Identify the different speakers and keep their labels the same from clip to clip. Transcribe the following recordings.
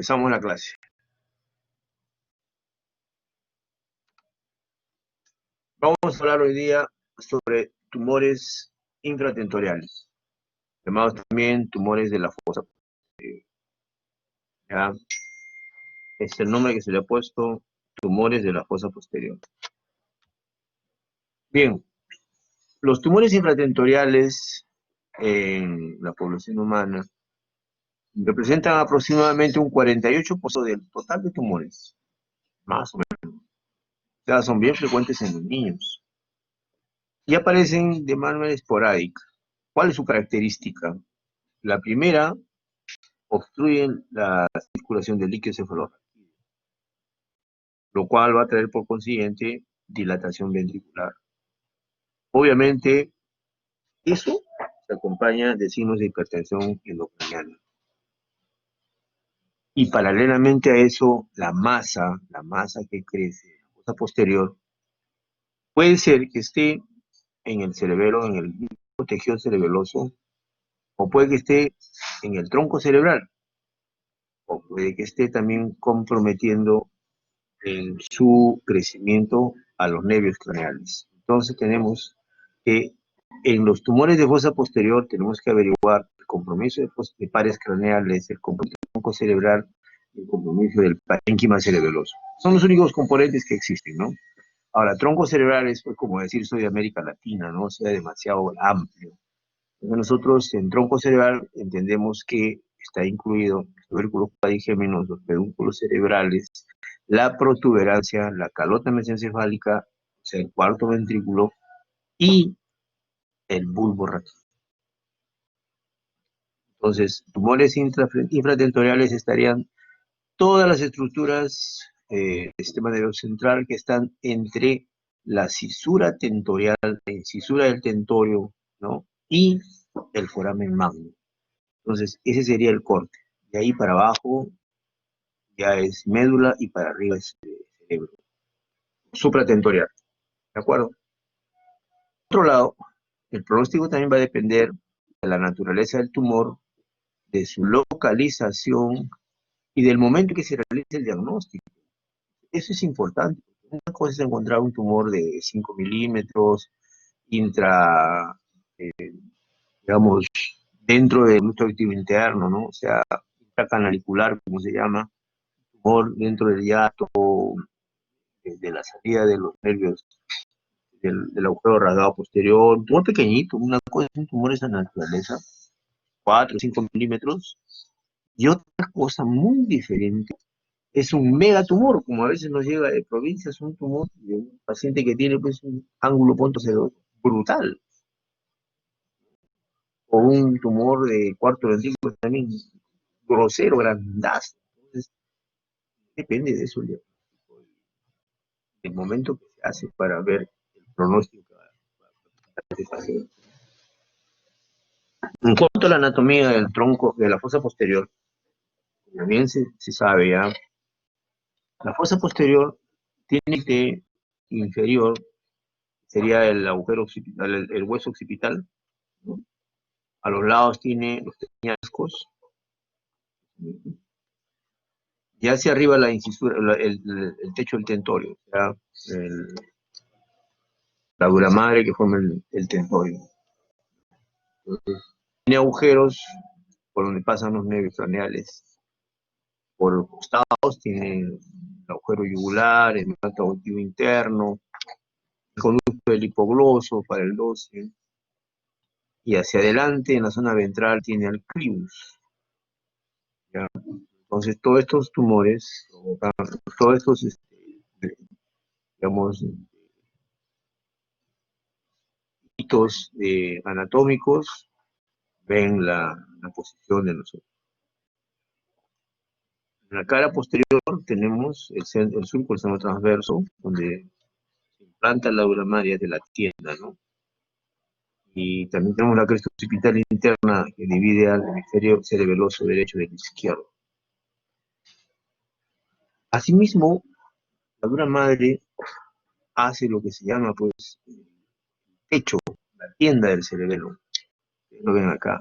Speaker 1: Empezamos la clase. Vamos a hablar hoy día sobre tumores infratentoriales, llamados también tumores de la fosa posterior. ¿Ya? Es el nombre que se le ha puesto, tumores de la fosa posterior. Bien, los tumores infratentoriales en la población humana representan aproximadamente un 48% del total de tumores, más o menos. O sea, son bien frecuentes en los niños y aparecen de manera esporádica. ¿Cuál es su característica? La primera, obstruyen la circulación del líquido cefalorraquídeo, lo cual va a traer por consiguiente dilatación ventricular. Obviamente, eso se acompaña de signos de hipertensión endocraniana. Y paralelamente a eso, la masa que crece en la fosa posterior, puede ser que esté en el cerebelo, en el tejido cerebeloso, o puede que esté en el tronco cerebral, o puede que esté también comprometiendo en su crecimiento a los nervios craneales. Entonces tenemos que en los tumores de fosa posterior tenemos que averiguar el compromiso de pares craneales, el compromiso del tronco cerebral, el compromiso del parénquima cerebeloso. Son los únicos componentes que existen, ¿no? Ahora, tronco cerebral es pues, como decir soy de América Latina, ¿no? O sea, demasiado amplio. Entonces nosotros en tronco cerebral entendemos que está incluido los tubérculos cuadrigéminos, los pedúnculos cerebrales, la protuberancia, la calota mesencefálica, o sea, el cuarto ventrículo, y el bulbo raquídeo. Entonces, tumores infratentoriales estarían todas las estructuras del sistema nervioso central que están entre la cisura tentorial, la incisura del tentorio, ¿no? Y el foramen magno. Entonces, ese sería el corte. De ahí para abajo ya es médula y para arriba es cerebro. Supratentorial, ¿de acuerdo? Por otro lado, el pronóstico también va a depender de la naturaleza del tumor, de su localización y del momento en que se realice el diagnóstico. Eso es importante. Una cosa es encontrar un tumor de 5 milímetros, digamos, dentro del glúteo activo interno, ¿no? O sea, intracanalicular, como se llama, tumor dentro del hiato, de la salida de los nervios del agujero rasgado posterior, un tumor pequeñito, una cosa es un tumor de esa naturaleza, 4 o 5 milímetros, y otra cosa muy diferente es un megatumor, como a veces nos llega de provincias, un tumor de un paciente que tiene pues un ángulo punto cero brutal, o un tumor de cuarto ventrículo también grosero, grandazo. Entonces, depende de eso el momento que se hace para ver el pronóstico de ese paciente. En cuanto a la anatomía del tronco de la fosa posterior, como bien se sabe ya, la fosa posterior tiene que inferior, sería el agujero occipital, el hueso occipital, ¿no? A los lados tiene los peñascos, y hacia arriba la incisura, el techo del tentorio, o sea, la dura madre que forma el tentorio. Entonces, tiene agujeros por donde pasan los nervios craneales. Por los costados tiene el agujero yugular, el tracto auditivo interno, el conducto del hipogloso para el 12, y hacia adelante, en la zona ventral, tiene el clivus. ¿Ya? Entonces, todos estos tumores, todos estos, digamos, hitos anatómicos, ven la posición de nosotros. En la cara posterior tenemos el surco del seno transverso, donde se implanta la dura madre de la tienda, ¿no? Y también tenemos la cresta occipital interna que divide al hemisferio cerebeloso derecho del izquierdo. Asimismo, la dura madre hace lo que se llama, pues, techo, la tienda del cerebelo. Ustedes lo ven acá,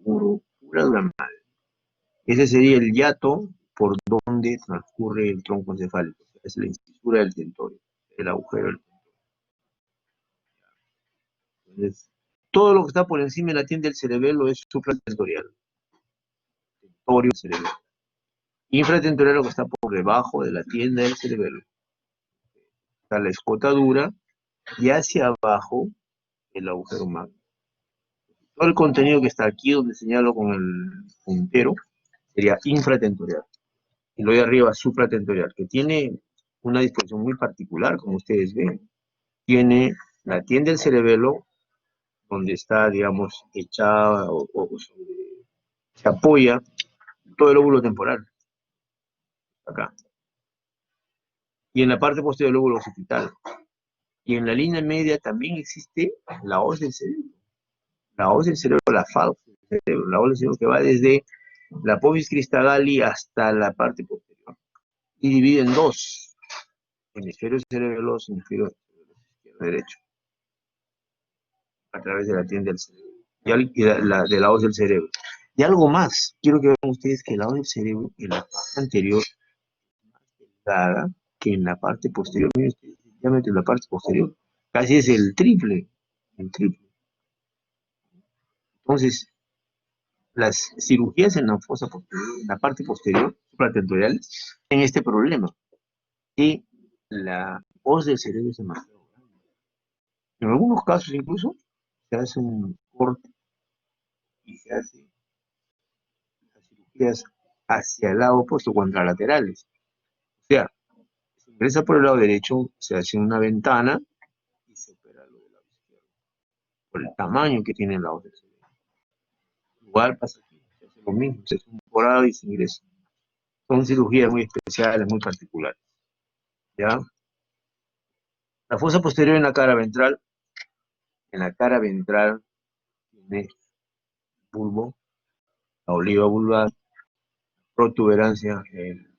Speaker 1: pura dura madre. Ese sería el hiato por donde transcurre el tronco encefálico. Es la incisura del tentorio, el agujero del tentorio. Entonces, todo lo que está por encima de la tienda del cerebelo es supratentorial. Tentorio cerebelo. Infratentorial lo que está por debajo de la tienda del cerebelo. Está la escotadura y hacia abajo el agujero magno. Todo el contenido que está aquí donde señalo con el puntero sería infratentorial. Y lo de arriba supratentorial, que tiene una disposición muy particular, como ustedes ven. Tiene la tienda del cerebelo, donde está, digamos, echada o se apoya todo el lóbulo temporal, acá. Y en la parte posterior del lóbulo occipital. Y en la línea media también existe la hoz del cerebro. La hoz del cerebro, la falsa del cerebro, la hoz del cerebro que va desde la apófisis cristagali hasta la parte posterior. Y divide en dos, hemisferio cerebeloso, hemisferio izquierdo derecho, a través de la tienda del cerebro. Y de la hoz del cerebro. Y algo más, quiero que vean ustedes que la hoz del cerebro en la parte anterior es más delgada que en la parte posterior. Miren ustedes, especialmente en la parte posterior. Casi es el triple. El triple. Entonces, las cirugías en la fosa posterior, en la parte posterior, supratentoriales, tienen este problema. Y la hoz del cerebro es demasiado grande. En algunos casos incluso se hace un corte y se hace las cirugías hacia el lado opuesto, contralaterales. O sea, se ingresa por el lado derecho, se hace una ventana y se opera lo del lado izquierdo, por el tamaño que tiene la hoz del cerebro. Igual pasa aquí, se hace lo mismo, se hace un forado y se ingresa. Son cirugías muy especiales, muy particulares. ¿Ya? La fosa posterior en la cara ventral tiene bulbo, la oliva vulvar, protuberancia, el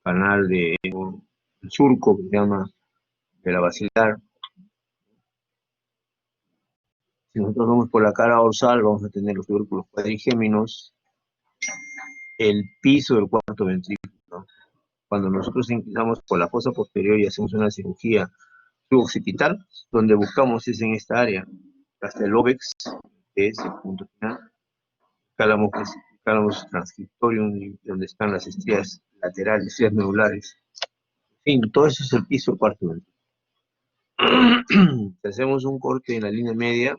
Speaker 1: canal de el surco que se llama de la basilar. Si nosotros vamos por la cara dorsal, vamos a tener los tubérculos cuadrigéminos, el piso del cuarto ventrículo, ¿no? Cuando nosotros ingresamos por la fosa posterior y hacemos una cirugía suboccipital, donde buscamos es en esta área, hasta el óbex, que es el punto final, cálamo transcriptorium, donde están las estrías laterales, estrías medulares. En fin, todo eso es el piso del cuarto ventrículo. Si hacemos un corte en la línea media,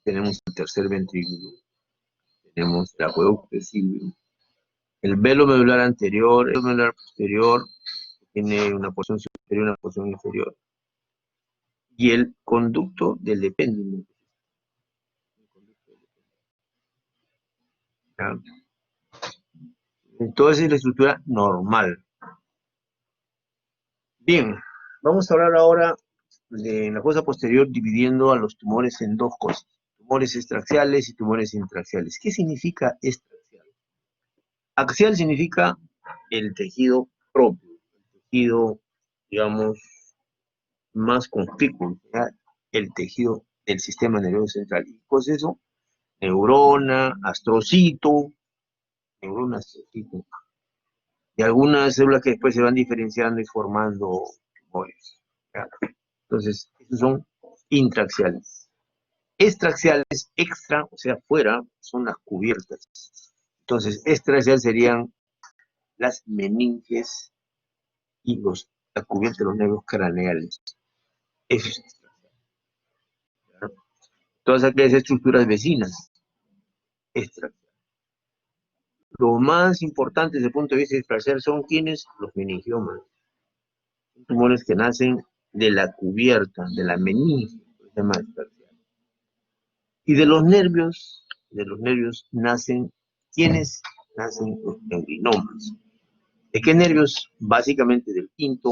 Speaker 1: tenemos el tercer ventrículo, tenemos el acueducto de Silvio, el velo medular anterior, el velo medular posterior, que tiene una porción superior y una porción inferior, y el conducto del epéndimo. Entonces es la estructura normal. Bien, vamos a hablar ahora de la fosa posterior dividiendo a los tumores en dos cosas, tumores extraxiales y tumores intraxiales. ¿Qué significa extraxial? Axial significa el tejido propio, el tejido, digamos, más conspicuo, ¿ya? El tejido del sistema nervioso central. ¿Y pues eso? Neurona, astrocito, y algunas células que después se van diferenciando y formando tumores, ¿ya? Entonces, esos son intraxiales. Extraxiales, extra, o sea, fuera, son las cubiertas. Entonces, extraxiales serían las meninges y la cubierta de los nervios craneales. Eso es extraxial, ¿ya? Todas aquellas estructuras vecinas, extraxial. Lo más importante desde el punto de vista extraxial son ¿quiénes? Los meningiomas. Son tumores que nacen de la cubierta, de la meninge, se llama extraxial. Y de los nervios nacen, ¿quiénes? Nacen los neurinomas. ¿De qué nervios? Básicamente del quinto,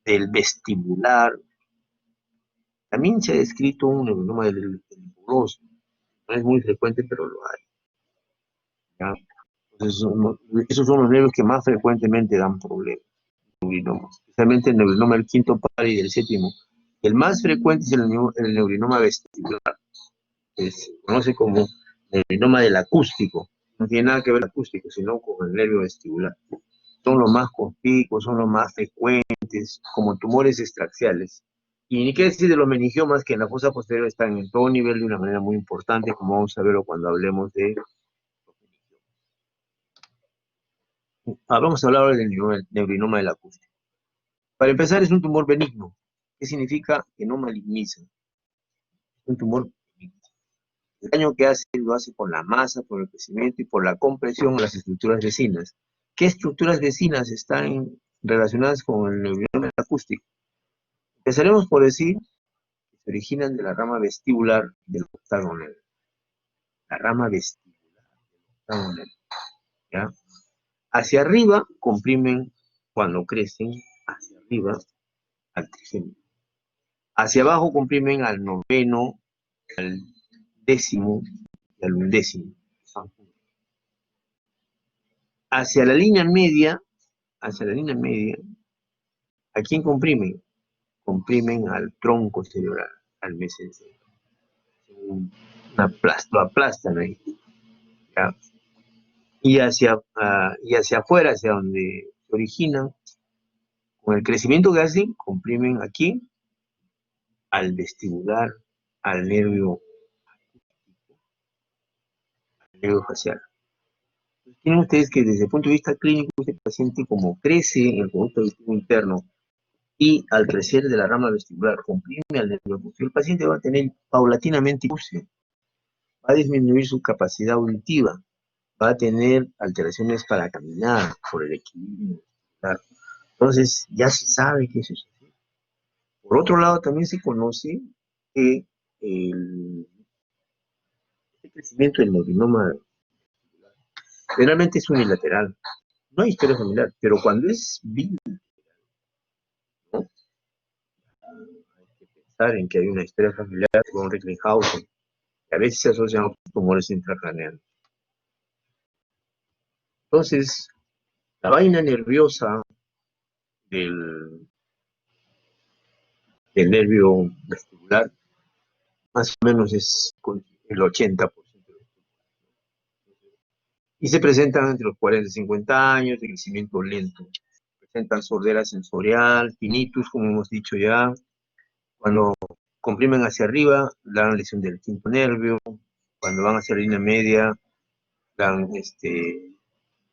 Speaker 1: del vestibular. También se ha descrito un neurinoma del hipoglósico. No es muy frecuente, pero lo hay, ¿ya? Entonces, esos son los nervios que más frecuentemente dan problemas, neurinomas, especialmente el neurinoma del quinto par y del séptimo. El más frecuente es el neurinoma vestibular, que se conoce como neurinoma del acústico. No tiene nada que ver el acústico, sino con el nervio vestibular. Son los más conspicuos, son los más frecuentes, como tumores extraxiales. Y ni qué decir de los meningiomas, que en la fosa posterior están en todo nivel de una manera muy importante, como vamos a verlo cuando hablemos de... vamos a hablar ahora del neurinoma del acústico. Para empezar, es un tumor benigno. ¿Qué significa? Que no maligniza. Es un tumor benigno. El daño que hace lo hace por la masa, por el crecimiento y por la compresión de las estructuras vecinas. ¿Qué estructuras vecinas están relacionadas con el neurinoma acústico? Empezaremos por decir que se originan de la rama vestibular del octavo nervio. La rama vestibular del octavo nervio. ¿Ya? Hacia arriba comprimen cuando crecen, hacia arriba al trigémino. Hacia abajo comprimen al noveno, al décimo y al undécimo. Hacia la línea media, ¿a quién comprimen? Comprimen al tronco cerebral, al mesencéfalo. Lo aplastan ahí. ¿Ya? Y hacia afuera, hacia donde se originan, con el crecimiento que hacen, comprimen aquí al vestibular, al nervio facial. Tienen ustedes que desde el punto de vista clínico, este paciente, como crece en el conducto auditivo interno y al crecer de la rama vestibular comprime al nervio facial, el paciente va a tener paulatinamente hipoacusia, va a disminuir su capacidad auditiva, va a tener alteraciones para caminar por el equilibrio vestibular. Entonces, ya se sabe que eso sucede. Por otro lado, también se conoce que el crecimiento del neurinoma generalmente es unilateral. No hay historia familiar, pero cuando es bilateral, ¿no? Hay que pensar en que hay una historia familiar con Recklinghausen, que a veces se asocian a tumores intracraneales. Entonces, la vaina nerviosa del nervio vestibular más o menos es el 80%. Y se presentan entre los 40 y 50 años, de crecimiento lento. Presentan sordera sensorial, tinnitus, como hemos dicho ya. Cuando comprimen hacia arriba, dan lesión del quinto nervio. Cuando van hacia la línea media, dan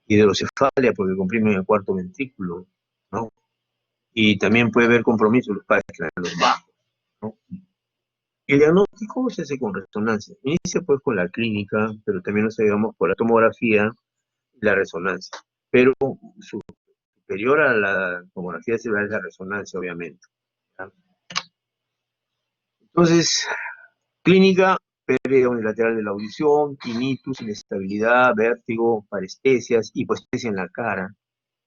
Speaker 1: hidrocefalia porque comprimen el cuarto ventrículo, ¿no? Y también puede haber compromiso de los padres craneales bajos, ¿no? El diagnóstico se hace con resonancia. Inicia pues con la clínica, pero también nos ayudamos por la tomografía y la resonancia. Pero superior a la tomografía cerebral es la resonancia, obviamente, ¿ya? Entonces, clínica, pérdida unilateral de la audición, tinnitus, inestabilidad, vértigo, parestesias, hipoestesia en la cara,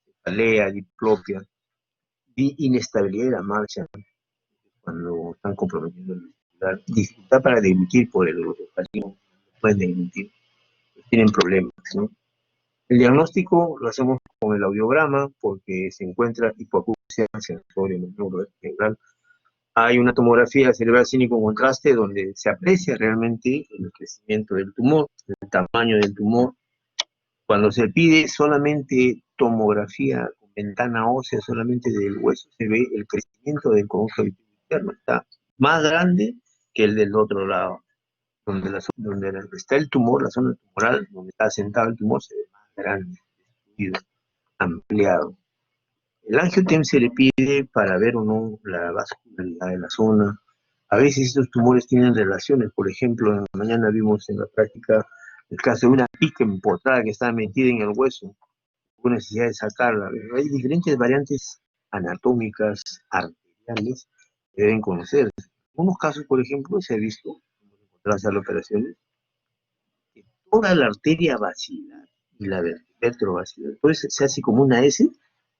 Speaker 1: cefalea, diplopia, inestabilidad de la marcha, cuando están comprometiendo el vestibular, dificultad para deglutir por el glotoscopio, pueden deglutir, tienen problemas, ¿no? El diagnóstico lo hacemos con el audiograma porque se encuentra hipoacusia sensoria neurocerebral. Hay una tomografía cerebral cine con contraste donde se aprecia realmente el crecimiento del tumor, el tamaño del tumor. Cuando se pide solamente tomografía con ventana ósea solamente del hueso, se ve el crecimiento del conjunto interno. Está más grande que el del otro lado. Donde está el tumor, la zona tumoral, donde está asentado el tumor, se ve más grande, ampliado. El angiotem se le pide para ver o no la vascularidad de la zona. A veces estos tumores tienen relaciones. Por ejemplo, en la mañana vimos en la práctica el caso de una pica empotrada que estaba metida en el hueso, con necesidad de sacarla. Hay diferentes variantes anatómicas, arteriales, que deben conocerse. En unos casos, por ejemplo, se ha visto, tras las operaciones, que toda la arteria basilar y la vertebrovascular, entonces se hace como una S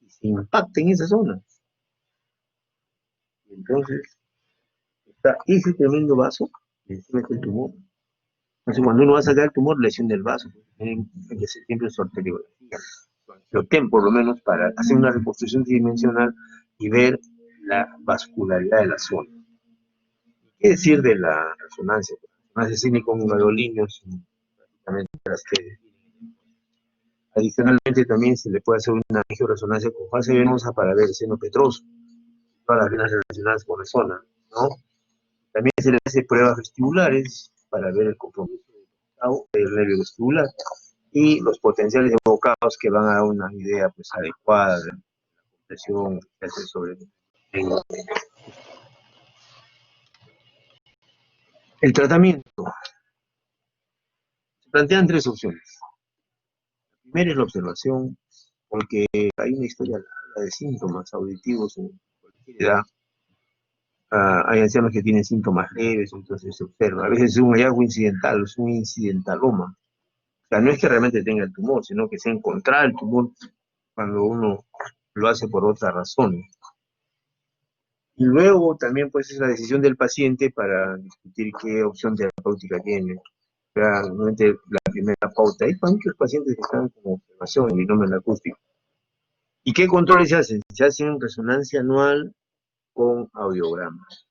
Speaker 1: y se impacta en esa zona. Y entonces está ese tremendo vaso y encima está el tumor. Entonces cuando uno va a sacar el tumor, lesión del vaso, tienen que hacer siempre su arteriografía, su angiotem por lo menos, para hacer una reconstrucción tridimensional y ver la vascularidad de la zona. ¿Qué decir de la resonancia? La resonancia cine con gadolinios, prácticamente las que Adicionalmente también se le puede hacer una angioresonancia con fase venosa para ver el seno petroso, todas las venas relacionadas con la zona, ¿no? También se le hace pruebas vestibulares para ver el compromiso del nervio vestibular y los potenciales evocados que van a dar una idea pues adecuada de la presión que hace sobre el tratamiento. Se plantean tres opciones. La primera es la observación, porque hay una historia larga de síntomas auditivos en cualquier edad. Hay ancianos que tienen síntomas leves, entonces se observa. A veces es un hallazgo incidental, es un incidentaloma. O sea, no es que realmente tenga el tumor, sino que se encuentra el tumor cuando uno lo hace por otra razón. Y luego también pues es la decisión del paciente para discutir qué opción terapéutica tiene. O sea, realmente la primera pauta. Hay muchos pacientes que están con observación en binomio acústico. ¿Y qué controles se hacen? Se hacen resonancia anual con audiogramas.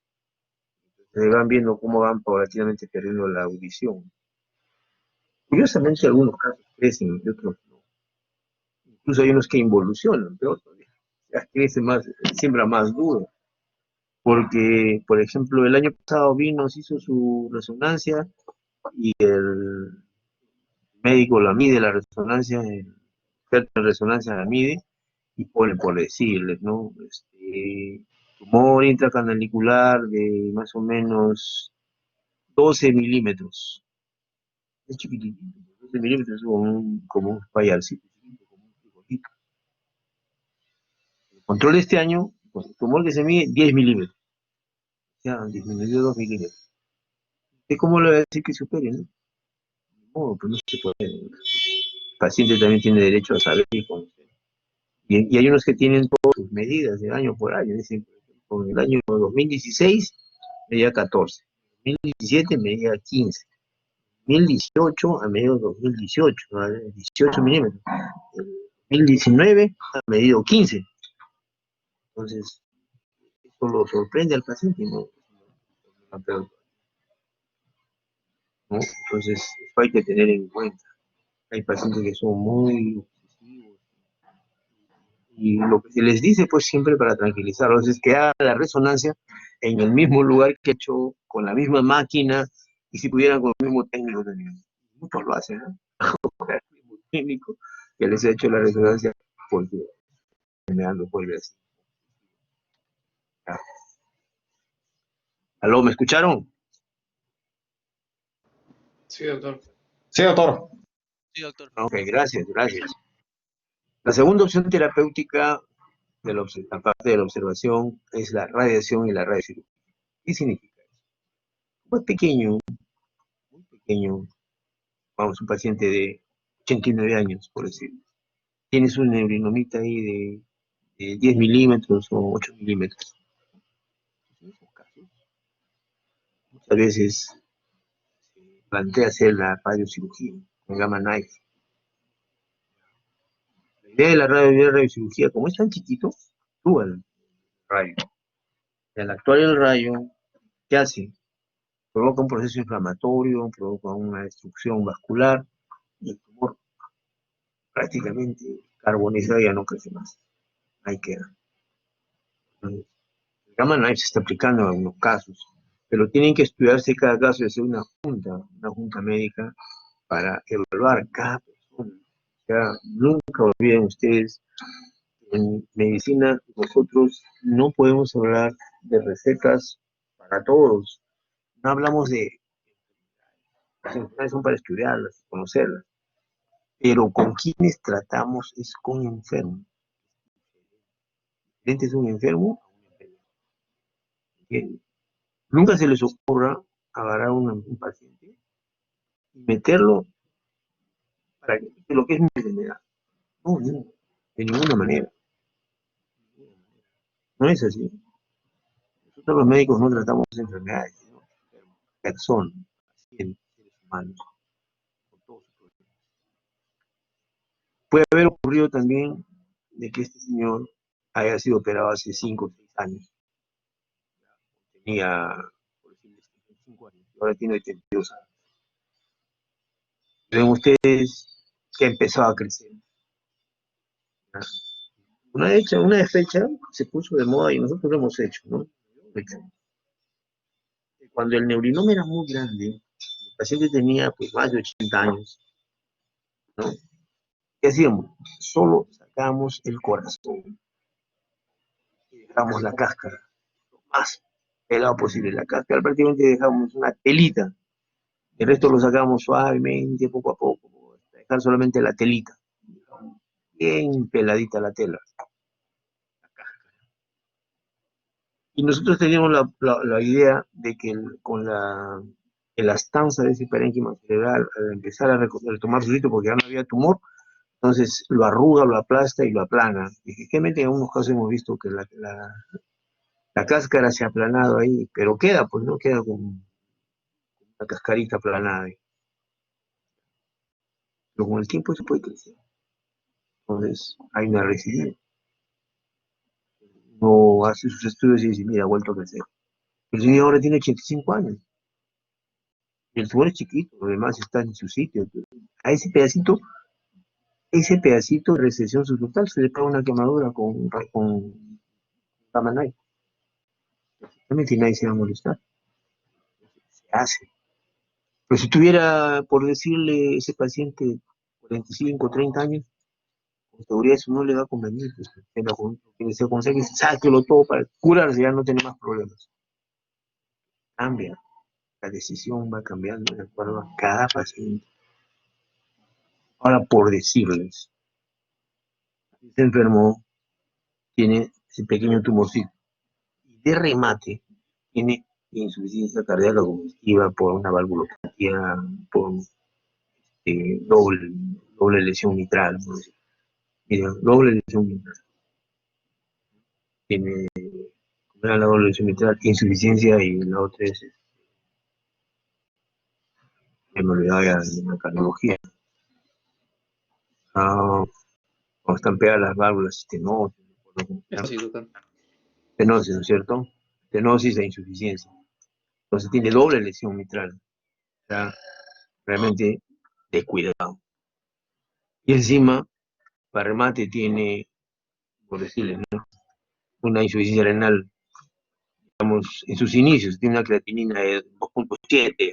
Speaker 1: Se van viendo cómo van paulatinamente perdiendo la audición. Curiosamente, algunos casos crecen y otros no. Incluso hay unos que involucionan, peor todavía. Ya crece más, siembra más duro. Porque, por ejemplo, el año pasado vino, se hizo su resonancia y el médico la mide, la resonancia, el experto en resonancia la mide y pone por decirles, ¿no? Tumor intracanalicular de más o menos 12 milímetros. Es chiquitito, 12 milímetros es como un payarcito, como un frijolito. El control de este año, pues, el tumor que se mide 10 milímetros. Ya disminuyó 2 milímetros. ¿Y cómo le va a decir que supere, no? No, pues no se puede. El paciente también tiene derecho a saber y conocer. Y hay unos que tienen todas sus medidas de año por año. Dicen, por ejemplo, en el año 2016 medía 14, 2017 medía 15, 2018 a medido 2018, ¿vale? 18 milímetros. En 2019 ha medido 15. Entonces, eso lo sorprende al paciente, ¿no? ¿No? Entonces, eso hay que tener en cuenta. Hay pacientes que son muy obsesivos y lo que se les dice pues siempre para tranquilizarlos es que hagan la resonancia en el mismo lugar que he hecho, con la misma máquina y si pudieran con el mismo técnico también. Muchos lo hacen, ¿no? Con el mismo técnico que les ha hecho la resonancia porque me ando vuelve así. ¿Aló, me escucharon?
Speaker 2: Sí, doctor.
Speaker 3: Sí, doctor.
Speaker 2: Sí, doctor.
Speaker 1: Ok, gracias, gracias. La segunda opción terapéutica, aparte de la observación, es la radiación y la radiocirugía. ¿Qué significa eso? Muy pequeño, vamos, un paciente de 89 años, por decirlo. Tienes un neurinomita ahí de 10 milímetros o 8 milímetros. En esos casos, muchas veces se plantea hacer la radiocirugía con gamma knife. La idea de la radiocirugía, como es tan chiquito, actúa el rayo. Y al actuar el rayo, ¿qué hace? Provoca un proceso inflamatorio, provoca una destrucción vascular y el tumor prácticamente carbonizado ya no crece más. Ahí queda. El gamma knife se está aplicando en algunos casos, pero tienen que estudiarse cada caso y hacer una junta médica para evaluar cada persona. O sea, nunca olviden ustedes, en medicina nosotros no podemos hablar de recetas para todos. No hablamos de las enfermedades son para estudiarlas, conocerlas, pero con quienes tratamos es con enfermos. Este es un enfermo, que nunca se les ocurra agarrar a un paciente y meterlo para que lo que es mi enfermedad. No, no, de ninguna manera. No es así. Nosotros los médicos no tratamos enfermedades, sino personas, pacientes, seres humanos, con todos sus problemas. Puede haber ocurrido también de que este señor haya sido operado hace 5 o 6 años. Tenía, por decirlo, 5 años, ahora tiene 82 años. Ven ustedes que empezó a crecer. Una fecha se puso de moda y nosotros lo hemos hecho, ¿no? Cuando el neurinoma era muy grande, el paciente tenía pues más de 80 años, ¿no? ¿Qué hacíamos? Solo sacábamos el corazón y dejamos la cáscara, lo más pelado posible. La cáscara prácticamente dejamos una telita, el resto lo sacamos suavemente, poco a poco, hasta dejar solamente la telita, bien peladita la tela. Y nosotros teníamos la idea de que el astanza de ese parénquima cerebral, al empezar a retomar su sitio, porque ya no había tumor, entonces lo arruga, lo aplasta y lo aplana. Y efectivamente en algunos casos hemos visto que la cáscara se ha aplanado ahí, pero queda, pues no queda con una cascarita aplanada ahí. Pero con el tiempo se puede crecer. Entonces hay una residencia. No hace sus estudios y dice, mira, ha vuelto a crecer. El señor ahora tiene 85 años. Y el tumor es chiquito, lo demás está en su sitio. A ese pedacito de recesión subductal se le pega una quemadura con Tamanay. Realmente nadie se va a molestar. Se hace. Pero si tuviera, por decirle, ese paciente 45, 30 años, con seguridad eso no le va a convenir. Pues, que se aconseja, sáquelo todo para curarse, ya no tener más problemas. Cambia. La decisión va cambiando de acuerdo a cada paciente. Ahora, por decirles, este enfermo tiene ese pequeño tumorcito y de remate tiene insuficiencia cardíaca congestiva por una valvulopatía, por doble, doble lesión mitral. ¿No? Mira, doble lesión mitral. Tiene la doble lesión mitral, insuficiencia y la otra es, me olvidaba ya de la cardiología. Cuando están pegadas las válvulas, estenosis,
Speaker 2: Sí, doctor.
Speaker 1: estenosis, ¿no es cierto? Estenosis e insuficiencia. Entonces tiene doble lesión mitral. O sea, realmente descuidado. Y encima, para remate, tiene, por decirle, ¿no? Una insuficiencia renal, digamos, en sus inicios, tiene una creatinina de 2.7,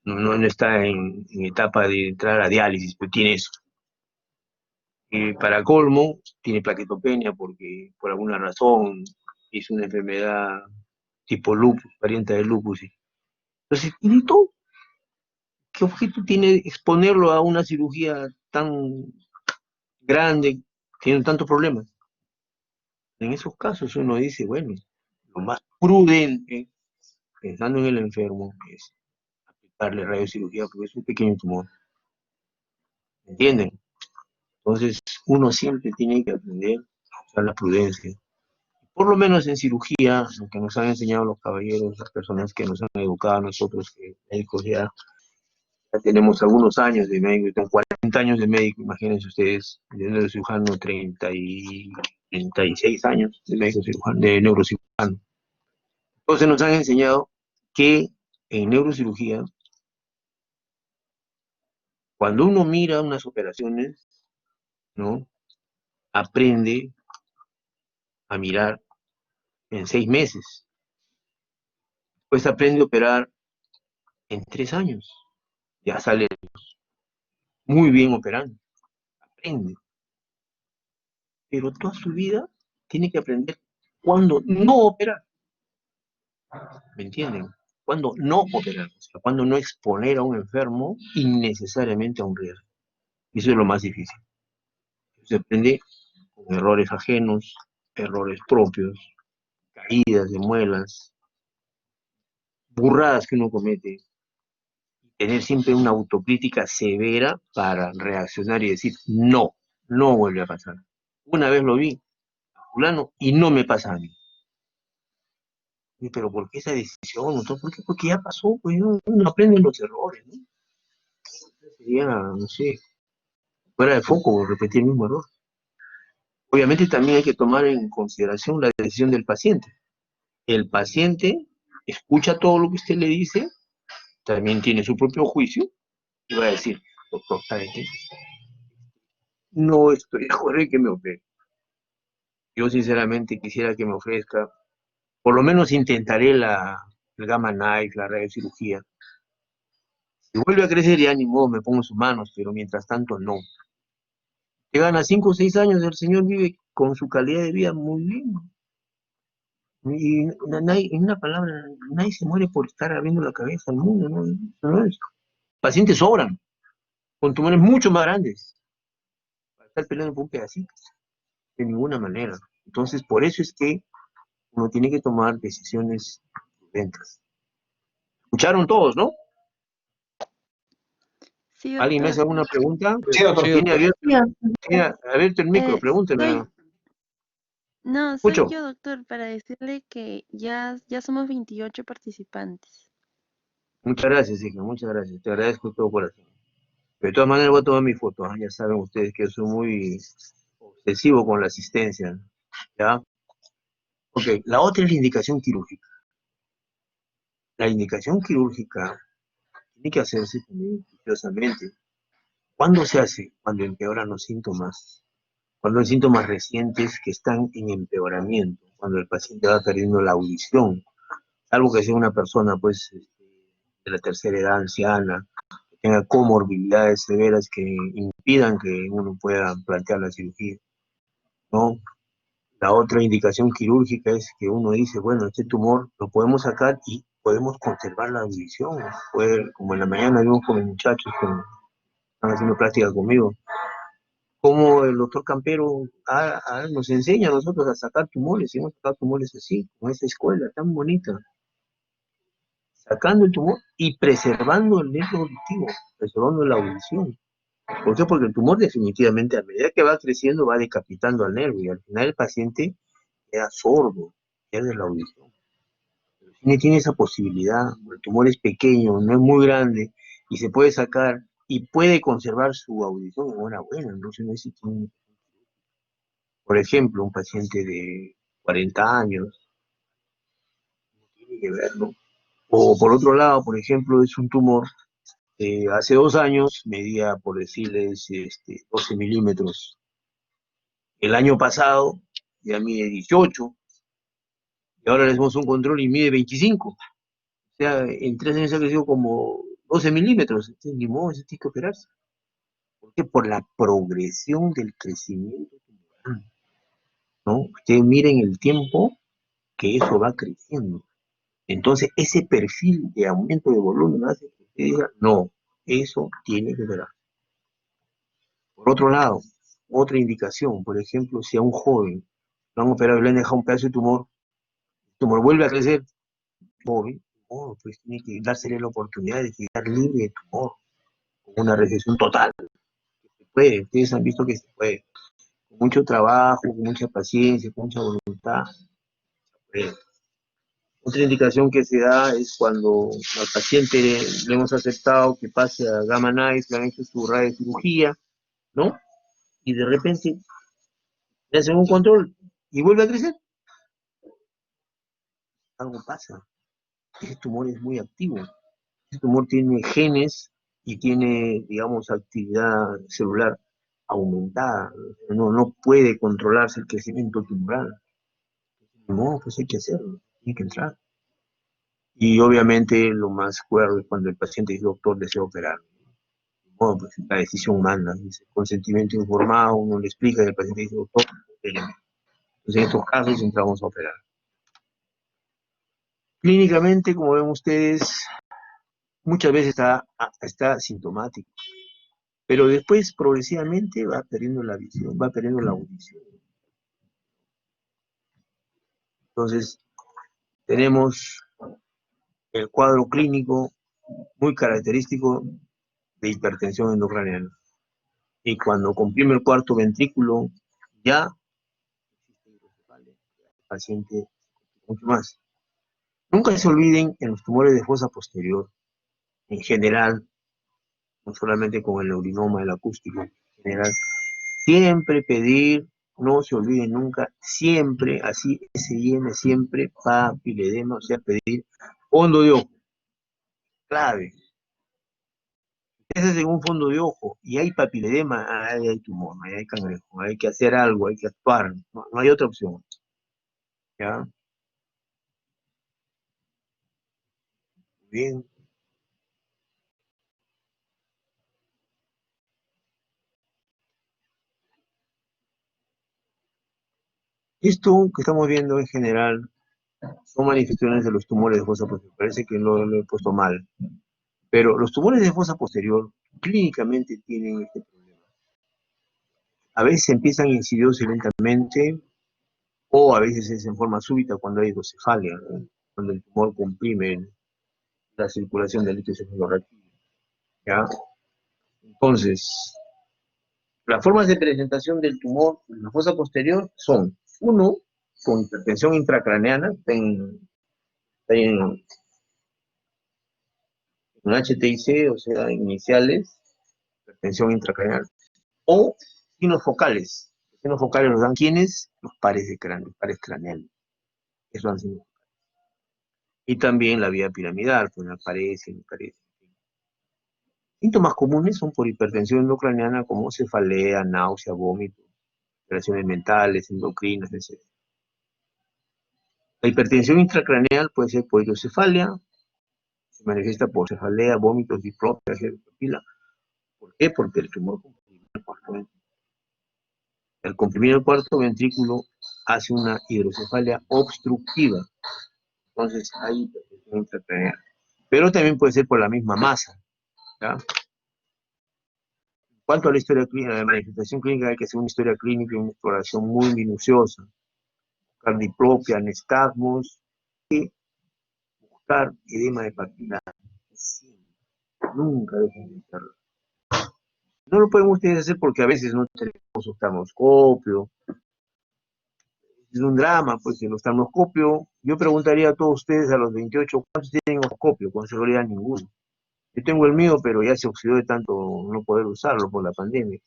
Speaker 1: no está en etapa de entrar a diálisis, pero tiene eso. Y para colmo, tiene plaquetopenia porque por alguna razón es una enfermedad tipo lupus, variante del lupus. Entonces, tiene todo. ¿Qué objeto tiene exponerlo a una cirugía tan grande, tiene tantos problemas? En esos casos uno dice, bueno, lo más prudente, pensando en el enfermo, es aplicarle radiocirugía porque es un pequeño tumor. ¿Entienden? Entonces, uno siempre tiene que aprender a usar la prudencia. Por lo menos en cirugía, lo que nos han enseñado los caballeros, las personas que nos han educado a nosotros, que médicos ya tenemos algunos años de médico, tengo 40 años de médico, imagínense ustedes, de neurocirujano 36 años de médico cirujano, de neurocirujano. Entonces nos han enseñado que en neurocirugía, cuando uno mira unas operaciones, ¿no? Aprende a mirar en 6 meses. Pues aprende a operar en 3 años. Ya sale muy bien operando. Aprende. Pero toda su vida tiene que aprender cuándo no operar. ¿Me entienden? Cuándo no operar. O sea, cuándo no exponer a un enfermo innecesariamente a un riesgo. Eso es lo más difícil. Se aprende con errores ajenos, errores propios, caídas de muelas, burradas que uno comete, tener siempre una autocrítica severa para reaccionar y decir, no, no vuelve a pasar. Una vez lo vi, a fulano, y no me pasa a mí. Pero ¿por qué esa decisión? ¿Por qué? Porque ya pasó, pues uno aprende los errores, ¿no? Sería, no sé, fuera de foco repetir el mismo error. Obviamente también hay que tomar en consideración la decisión del paciente. El paciente escucha todo lo que usted le dice, también tiene su propio juicio y va a decir, doctor, ¿sabe qué? no estoy de acuerdo en que me opere. Yo sinceramente quisiera que me ofrezca, por lo menos intentaré el Gamma Knife, la radiocirugía. Si vuelve a crecer ya ni modo, me pongo en sus manos, pero mientras tanto no. Que gana 5 o 6 años, el señor vive con su calidad de vida muy bien. Y nadie, en una palabra, nadie se muere por estar abriendo la cabeza al mundo, ¿no? No es. Pacientes sobran, con tumores mucho más grandes, para estar peleando por un pedacito, de ninguna manera. Entonces, por eso es que uno tiene que tomar decisiones prudentes. ¿Escucharon todos, no?
Speaker 3: Sí,
Speaker 1: ¿Alguien me hace
Speaker 3: doctor.
Speaker 1: alguna pregunta?
Speaker 2: Sí, doctor.
Speaker 1: Tiene abierto, tiene abierto el micro,
Speaker 3: Eh,
Speaker 1: pregúnteme.
Speaker 3: soy
Speaker 1: Escucho.
Speaker 3: yo, doctor, para decirle que ya somos 28 participantes.
Speaker 1: Muchas gracias, hija, muchas gracias. Te agradezco de todo corazón. De todas maneras voy a tomar mi foto, ¿ah? Ya saben ustedes que yo soy muy obsesivo con la asistencia, ¿ya? Ok, la otra es la indicación quirúrgica. La indicación quirúrgica tiene que hacerse también cuidadosamente. ¿Cuándo se hace? Cuando empeoran los síntomas. Cuando hay síntomas recientes que están en empeoramiento. Cuando el paciente va perdiendo la audición. Algo que sea una persona, pues, de la tercera edad, anciana, que tenga comorbilidades severas que impidan que uno pueda plantear la cirugía, ¿no? La otra indicación quirúrgica es que uno dice, bueno, este tumor lo podemos sacar y podemos conservar la audición. Como en la mañana vimos con los muchachos que están haciendo práctica conmigo, como el doctor Campero nos enseña a nosotros a sacar tumores, y hemos sacado tumores así, con esa escuela tan bonita, sacando el tumor y preservando el nervio auditivo, preservando la audición. ¿Por qué? Porque el tumor definitivamente a medida que va creciendo va decapitando al nervio y al final el paciente queda sordo, pierde la audición. Pero si tiene esa posibilidad, el tumor es pequeño, no es muy grande y se puede sacar y puede conservar su audición, enhorabuena, entonces no necesita por ejemplo, un paciente de 40 años, tiene que verlo. O por otro lado, por ejemplo, es un tumor que hace 2 años medía, por decirles, 12 milímetros. El año pasado ya mide 18 y ahora le hacemos un control y mide 25. O sea, en 3 años ha crecido como 12 milímetros. Entonces, ni modo, se tiene que operarse. ¿Por qué? Por la progresión del crecimiento tumoral, ¿no? Ustedes miren el tiempo que eso va creciendo. Entonces, ese perfil de aumento de volumen hace que usted diga, no, eso tiene que ver. Por otro lado, otra indicación, por ejemplo, si a un joven lo han operado y le han dejado un pedazo de tumor, el tumor vuelve a crecer, joven, oh, pues tiene que dársele la oportunidad de quedar libre de tumor, con una recesión total. Se puede, ustedes han visto que se puede, con mucho trabajo, con mucha paciencia, con mucha voluntad, se puede. Otra indicación que se da es cuando al paciente le hemos aceptado que pase a Gamma Knife, le han hecho su radiocirugía, ¿no? Y de repente le hacen un control y vuelve a crecer. Algo pasa. Ese tumor es muy activo. Ese tumor tiene genes y tiene, digamos, actividad celular aumentada. No puede controlarse el crecimiento tumoral. No, pues hay que hacerlo, tiene que entrar. Y obviamente lo más cuerdo es cuando el paciente dice, doctor, deseo operar. Bueno, pues la decisión manda, dice, consentimiento informado, uno le explica y el paciente dice, doctor, opéreme. Entonces en estos casos entramos a operar. Clínicamente, como ven ustedes, muchas veces está sintomático, pero después progresivamente va perdiendo la visión, va perdiendo la audición. Entonces, tenemos el cuadro clínico muy característico de hipertensión endocraniana. Y cuando comprime el cuarto ventrículo, ya el paciente mucho más. Nunca se olviden en los tumores de fosa posterior, en general, no solamente con el neurinoma, el acústico, en general, siempre pedir, no se olviden nunca, siempre, así se llene siempre papiledema, o sea, pedir fondo de ojo, clave. haces en un fondo de ojo y hay papiledema, ahí hay tumor, ahí hay cangrejo, hay que hacer algo, hay que actuar, no hay otra opción, ¿ya? Bien. Esto que estamos viendo en general son manifestaciones de los tumores de fosa posterior. Parece que lo he puesto mal. Pero los tumores de fosa posterior clínicamente tienen este problema. A veces empiezan insidiosos y lentamente, o a veces es en forma súbita cuando hay hidrocefalia, ¿no? Cuando el tumor comprime la circulación del líquido cefalorraquídeo, ¿ya? Entonces, las formas de presentación del tumor en la fosa posterior son, uno, con hipertensión intracraneana, en HTIC, o sea, iniciales, hipertensión intracraneal, o signos focales. Los signos focales los dan ¿quiénes? Los pares de cráneo, pares craneales. Eso dan signos. Y también la vía piramidal, pues aparece, no aparece. Síntomas comunes son por hipertensión endocraniana como cefalea, náusea, vómito, alteraciones mentales, endocrinas, etc. La hipertensión intracraneal puede ser por hidrocefalia, se manifiesta por cefalea, vómitos, diplopia, pupila. ¿Por qué? Porque el tumor comprime el cuarto ventrículo. Al comprimir el cuarto ventrículo hace una hidrocefalia obstructiva. Entonces hay hipertensión intracraneal. Pero también puede ser por la misma masa, ¿ya? En cuanto a la historia clínica, la manifestación clínica, hay que hacer una historia clínica y una exploración muy minuciosa. Buscar diplopia, nistagmos, y buscar edema de papila. Nunca dejen de hacerlo. No lo pueden ustedes hacer porque a veces no tenemos oftalmoscopio. Es un drama, pues el oftalmoscopio, yo preguntaría a todos ustedes a los 28, ¿cuántos tienen oftalmoscopio? Con seguridad ninguno. Yo tengo el mío, pero ya se oxidó de tanto no poder usarlo por la pandemia.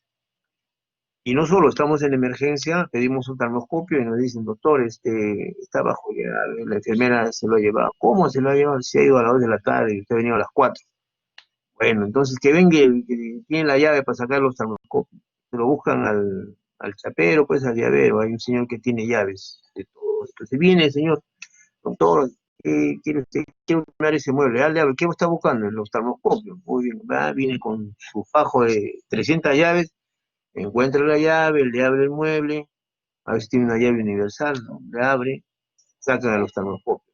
Speaker 1: Y no solo estamos en emergencia, pedimos oftalmoscopio y nos dicen, doctor, está bajo ya, la enfermera se lo ha llevado. ¿Cómo se lo ha llevado? Se ha ido a las 2 de la tarde y usted ha venido a las 4. Bueno, entonces que venga el que tiene la llave para sacar los oftalmoscopios. Se lo buscan al chapero, pues al llavero. Hay un señor que tiene llaves de todo. Entonces viene el señor, doctor, ¿quiere usted? Quiero tomar ese mueble. Dale, a ver, ¿qué está buscando? El oftalmoscopio. Muy bien, va, viene con su fajo de 300 llaves, encuentra la llave, le abre el mueble, a ver si tiene una llave universal, ¿no? Le abre, saca el oftalmoscopio.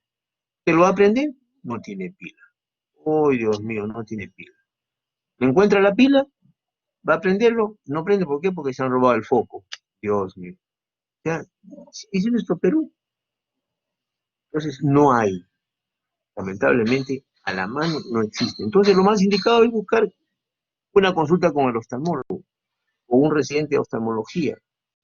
Speaker 1: ¿Se lo va a prender? No tiene pila. ¡Oh, Dios mío, no tiene pila! ¿Le encuentra la pila? ¿Va a prenderlo? No prende, ¿por qué? Porque se han robado el foco. Dios mío. Ya, es nuestro Perú. Entonces no hay. Lamentablemente, a la mano no existe. Entonces lo más indicado es buscar una consulta con el oftalmólogo o un residente de oftalmología.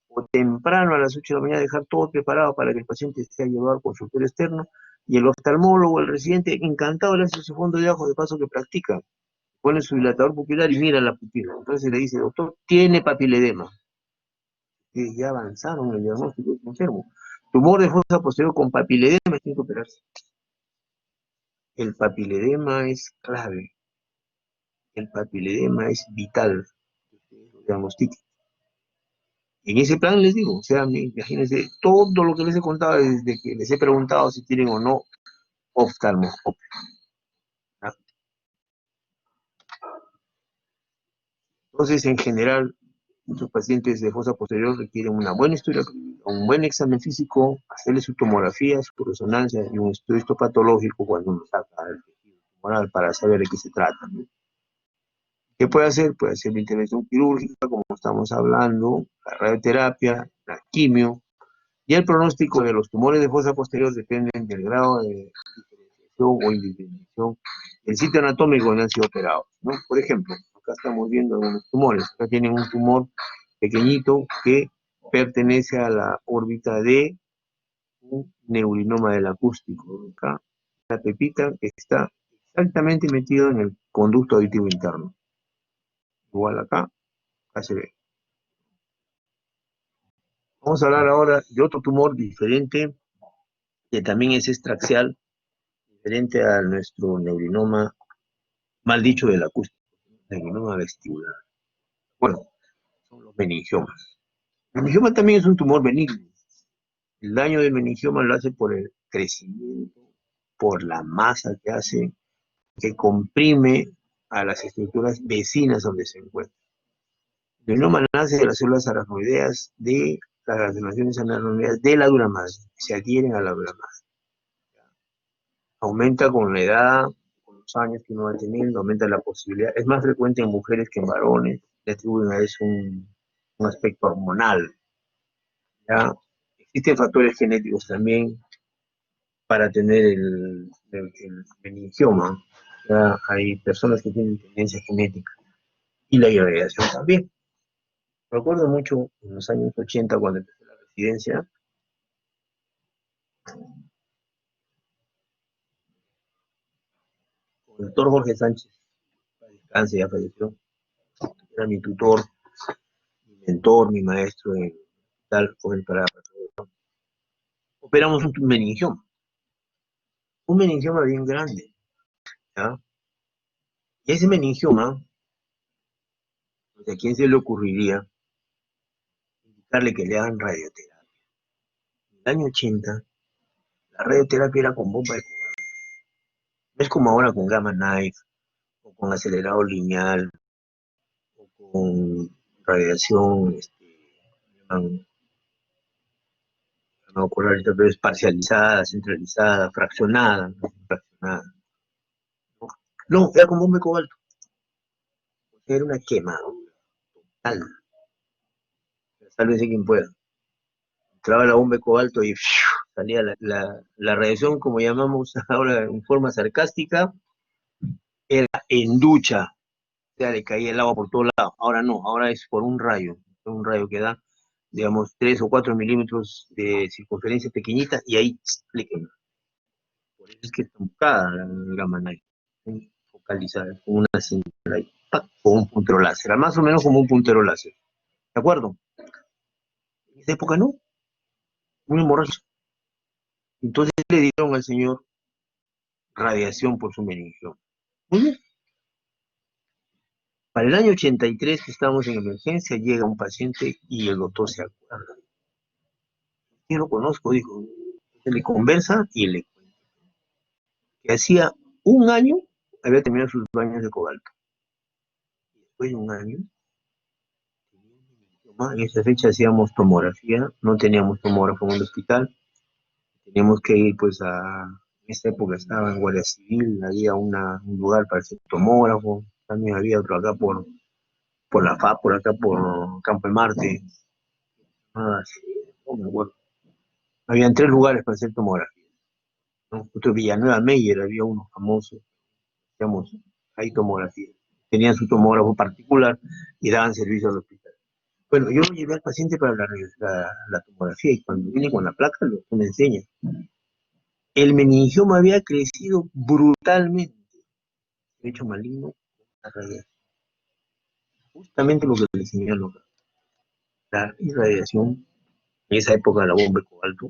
Speaker 1: O temprano a las 8 de la mañana dejar todo preparado para que el paciente sea llevado al consultorio externo y el oftalmólogo, el residente, encantado le hace su fondo de ojo de paso que practica. Pone su dilatador pupilar y mira la pupila. Entonces le dice, doctor, tiene papiledema. Que ya avanzaron en el diagnóstico de este enfermo. Tumor de fosa posterior con papiledema tiene que operarse. El papiledema es clave. El papiledema es vital. Lo diagnostiquen. En ese plan les digo, o sea, imagínense todo lo que les he contado desde que les he preguntado si tienen o no oftalmoscopio. ¿Ah? Entonces, en general, muchos pacientes de fosa posterior requieren una buena historia clínica, un buen examen físico, hacerle su tomografía, su resonancia y un estudio histopatológico cuando uno saca el tejido tumoral para saber de qué se trata, ¿no? ¿Qué puede hacer? Puede hacer la intervención quirúrgica, como estamos hablando, la radioterapia, la quimio, y el pronóstico de los tumores de fosa posterior dependen del grado de diferenciación o indifferenciación del sitio anatómico donde han sido operados, ¿no? Por ejemplo, acá estamos viendo algunos tumores. Acá tienen un tumor pequeñito que pertenece a la órbita de un neurinoma del acústico. Acá, la pepita que está exactamente metido en el conducto auditivo interno. Igual acá se ve. Vamos a hablar ahora de otro tumor diferente, que también es extraxial, diferente a nuestro neurinoma, mal dicho, del acústico. adenoma vestibular. Bueno, son los meningiomas. El meningioma también es un tumor benigno. El daño del meningioma lo hace por el crecimiento, por la masa que hace, que comprime a las estructuras vecinas donde se encuentra. El meningioma nace de las células aracnoideas de las relaciones aracnoideas de la dura madre, se adhieren a la dura madre. Aumenta con la edad, con los años que uno va teniendo, aumenta la posibilidad. Es más frecuente en mujeres que en varones, le atribuyen a eso un aspecto hormonal. ¿Ya? Existen factores genéticos también para tener el meningioma. Ya hay personas que tienen tendencia genética y la irradiación también. Recuerdo mucho en los años 80 cuando empecé la residencia, con el doctor Jorge Sánchez, para descanse, ya falleció, era mi tutor, mi mentor, mi maestro en tal, fue el para operamos un meningioma bien grande, ¿ya? Y ese meningioma, ¿a quién se le ocurriría indicarle que le hagan radioterapia? En el año 80, la radioterapia era con bomba de cobalto. No es como ahora con gamma knife, o con acelerado lineal, o con radiación, no ocurre ahorita, pero es parcializada, centralizada, fraccionada, ¿no? Fraccionada. No, era con bomba de cobalto. Era una quemadura total. Sálvese quien pueda. Entraba la bomba de cobalto y salía la radiación, como llamamos ahora en forma sarcástica, era en ducha. O sea, le caía el agua por todos lados. Ahora no, ahora es por un rayo que da, digamos, 3 o 4 milímetros de circunferencia pequeñita y ahí le quema. Por eso es que está enfocada la gamma knife, focalizada, con una cinta ahí, ¡pac! Con un puntero láser, más o menos como un puntero láser. ¿De acuerdo? En esa época no, muy hemorragia. Entonces le dieron al señor radiación por su meningioma. Muy bien. Para el año 83, que estábamos en emergencia, llega un paciente y el doctor se acuerda. Yo lo conozco, dijo. Se le conversa y le cuenta que hacía un año había terminado sus baños de cobalto. Y después de un año, en esa fecha hacíamos tomografía, no teníamos tomógrafo en el hospital, teníamos que ir pues en esta época estaba en Guardia Civil, había un lugar para hacer tomógrafo, también había otro acá por la FAP, por acá por Campo de Marte, no me acuerdo. Habían 3 lugares para hacer tomografía, ¿no? Otro Villanueva Meyer, había uno famoso, digamos, ahí tomografía. Tenían su tomógrafo particular y daban servicio al hospital. Bueno, yo llevé al paciente para la tomografía y cuando viene con la placa, lo que me enseña. El meningioma había crecido brutalmente, de hecho maligno, la radiación. Justamente lo que le señaló, la irradiación, en esa época la bomba de cobalto,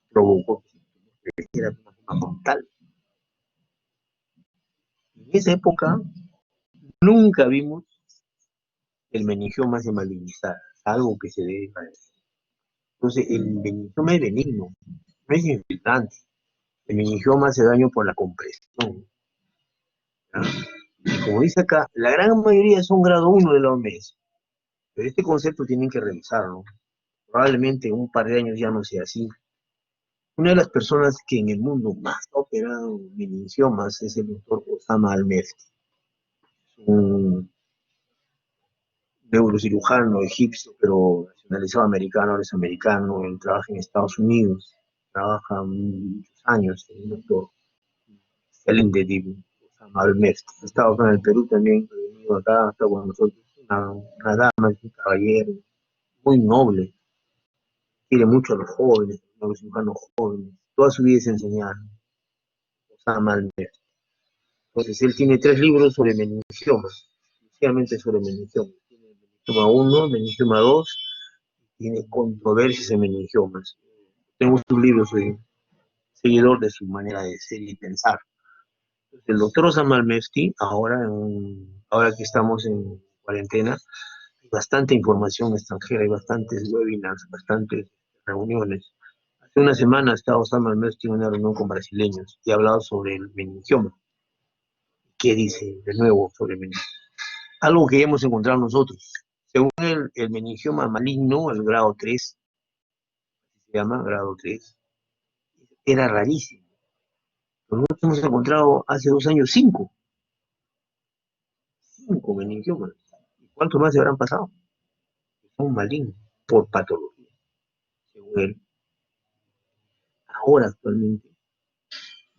Speaker 1: provocó que creciera de una forma brutal. En esa época nunca vimos el meningioma se malignizar, algo que se debe a eso. Entonces, el meningioma es benigno, no es infiltrante. El meningioma hace daño por la compresión, ¿ya? Y como dice acá, la gran mayoría son grado 1 de la OMS. Pero este concepto tienen que revisarlo. Probablemente en un par de años ya no sea así. Una de las personas que en el mundo más ha operado meningiomas es el doctor Osama Al-Mefti, un neurocirujano egipcio, pero nacionalizado americano, ahora es americano, él trabaja en Estados Unidos, trabaja muchos años, un doctor excelente tipo, Osama Al-Mefti. Ha estado acá en el Perú también, ha venido acá, ha estado con nosotros, una dama, un caballero, muy noble, quiere mucho a los jóvenes, a los cirujanos jóvenes, toda su vida es enseñar, Osama Al-Mefti. Entonces él tiene 3 libros sobre meningiomas, exclusivamente sobre meningiomas. Tiene meningioma 1, meningioma 2, tiene controversias en meningiomas. Tengo sus libros, soy seguidor de su manera de ser y pensar. Entonces, el doctor Osama Al-Mefti ahora ahora que estamos en cuarentena, hay bastante información extranjera, hay bastantes webinars, bastantes reuniones. Hace una semana ha estado Osama Almestre en una reunión con brasileños y ha hablado sobre el meningioma. ¿Qué dice de nuevo sobre el meningioma? Algo que hemos encontrado nosotros. Según el meningioma maligno, el grado 3, se llama grado 3, era rarísimo. Nosotros hemos encontrado hace 2 años 5 meningiomas. ¿Y cuántos más se habrán pasado? Son malignos por patología, según él. Ahora, actualmente,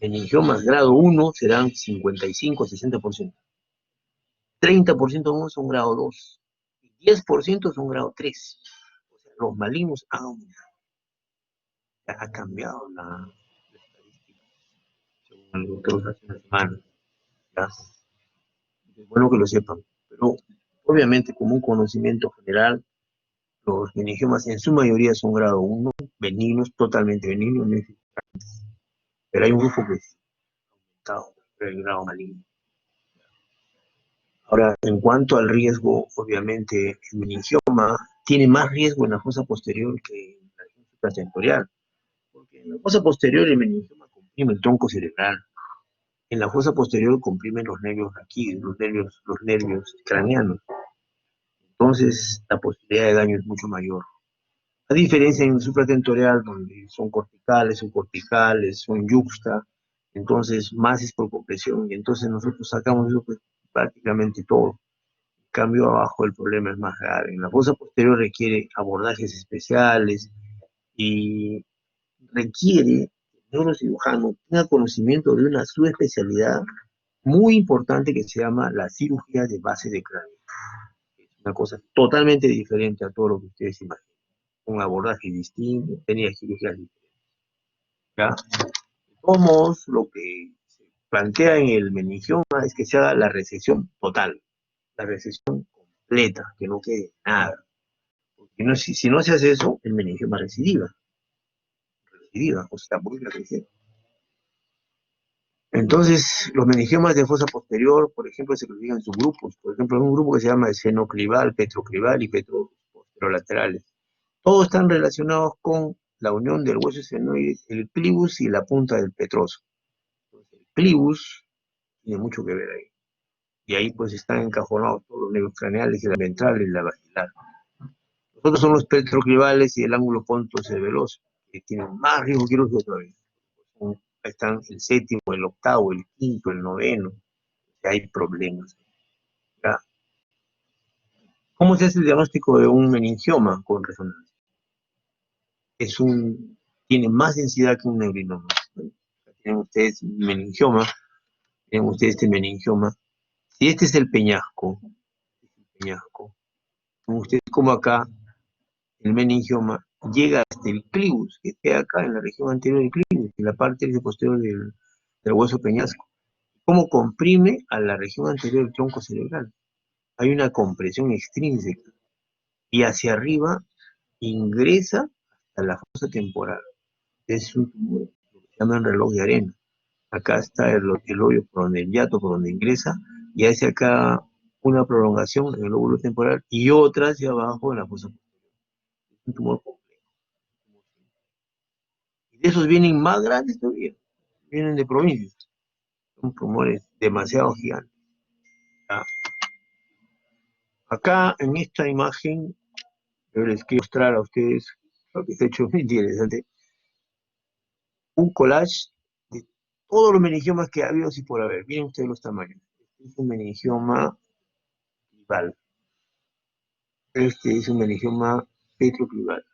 Speaker 1: meningiomas grado 1 serán 55-60%. 30% más son grado 2. Y 10% son grado 3. O sea, los malignos han aumentado. Ha cambiado la estadística, según el doctor hace una semana. ¿Ya? Es bueno que lo sepan. Pero, obviamente, como un conocimiento general, los meningiomas en su mayoría son grado 1, benignos, totalmente benignos, pero hay un grupo que está en el grado maligno. Ahora, en cuanto al riesgo, obviamente el meningioma tiene más riesgo en la fosa posterior que en la región supratentorial, porque en la fosa posterior el meningioma comprime el tronco cerebral, en la fosa posterior comprimen los nervios aquí, los nervios craneanos, entonces la posibilidad de daño es mucho mayor. A diferencia en el supratentorial, donde son corticales, subcorticales, son yuxta, entonces más es por compresión, y entonces nosotros sacamos eso pues, prácticamente todo. En cambio, abajo el problema es más grave. En la fosa posterior requiere abordajes especiales y requiere que el neurocirujano tenga conocimiento de una subespecialidad muy importante que se llama la cirugía de base de cráneo. Es una cosa totalmente diferente a todo lo que ustedes imaginan. Un abordaje distinto, tenía cirugías diferentes. ¿Ya? De todos modos, lo que se plantea en el meningioma es que se haga la resección total, la resección completa, que no quede nada. Porque no, si no se hace eso, el meningioma recidiva, o sea, vuelve a crecer. Entonces, los meningiomas de fosa posterior, por ejemplo, se clasifican en subgrupos. Por ejemplo, hay un grupo que se llama esfenoclival, petroclival y petroposterolaterales. Todos están relacionados con la unión del hueso esfenoide, el clivus y la punta del petroso. Entonces, el clivus tiene mucho que ver ahí. Y ahí pues están encajonados todos los nervios craneales y la ventral y la vaginar. Los otros son los petroclivales y el ángulo pontocerebeloso, que tienen más riesgo quirúrgico todavía. Están el séptimo, el octavo, el quinto, el noveno. Hay problemas. ¿Ya? ¿Cómo se hace el diagnóstico de un meningioma con resonancia? Tiene más densidad que un neurinoma. Tienen ustedes meningioma, tienen ustedes este meningioma. Si este es el peñasco, ustedes como acá, el meningioma llega hasta el clivus, que está acá en la región anterior del clivus, en la parte posterior del hueso peñasco. ¿Cómo comprime a la región anterior del tronco cerebral? Hay una compresión extrínseca y hacia arriba ingresa hasta la fosa temporal. Es un tumor, lo que se llama el reloj de arena. Acá está el hoyo por donde el hiato, por donde ingresa, y hace acá una prolongación en el lóbulo temporal y otra hacia abajo en la fosa posterior. Es un tumor complejo. Y de esos vienen más grandes todavía, vienen de provincias. Son tumores demasiado gigantes. ¿Ya? Acá en esta imagen, yo les quiero mostrar a ustedes lo que está hecho muy interesante. Un collage de todos los meningiomas que ha habido y por haber. Miren ustedes los tamaños. Este es un meningioma clival. Este es un meningioma petroclival.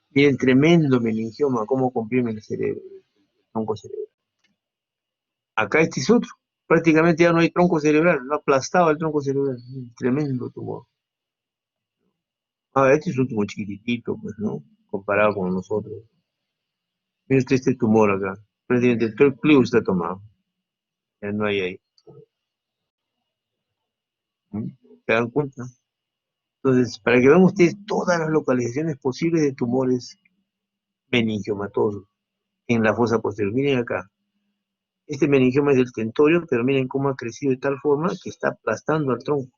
Speaker 1: Miren, tremendo meningioma, cómo comprime el cerebro, el tronco cerebral. Acá este es otro. Prácticamente ya no hay tronco cerebral, no ha aplastado el tronco cerebral. Tremendo tumor. Este es un tumor chiquitito, pues, ¿no? Comparado con nosotros. Miren usted este tumor acá. Prácticamente todo el clivo está tomado. Ya no hay ahí. ¿Se dan cuenta? Entonces, para que vean ustedes todas las localizaciones posibles de tumores meningiomatosos en la fosa posterior. Miren acá. Este meningioma es del tentorio, pero miren cómo ha crecido de tal forma que está aplastando al tronco.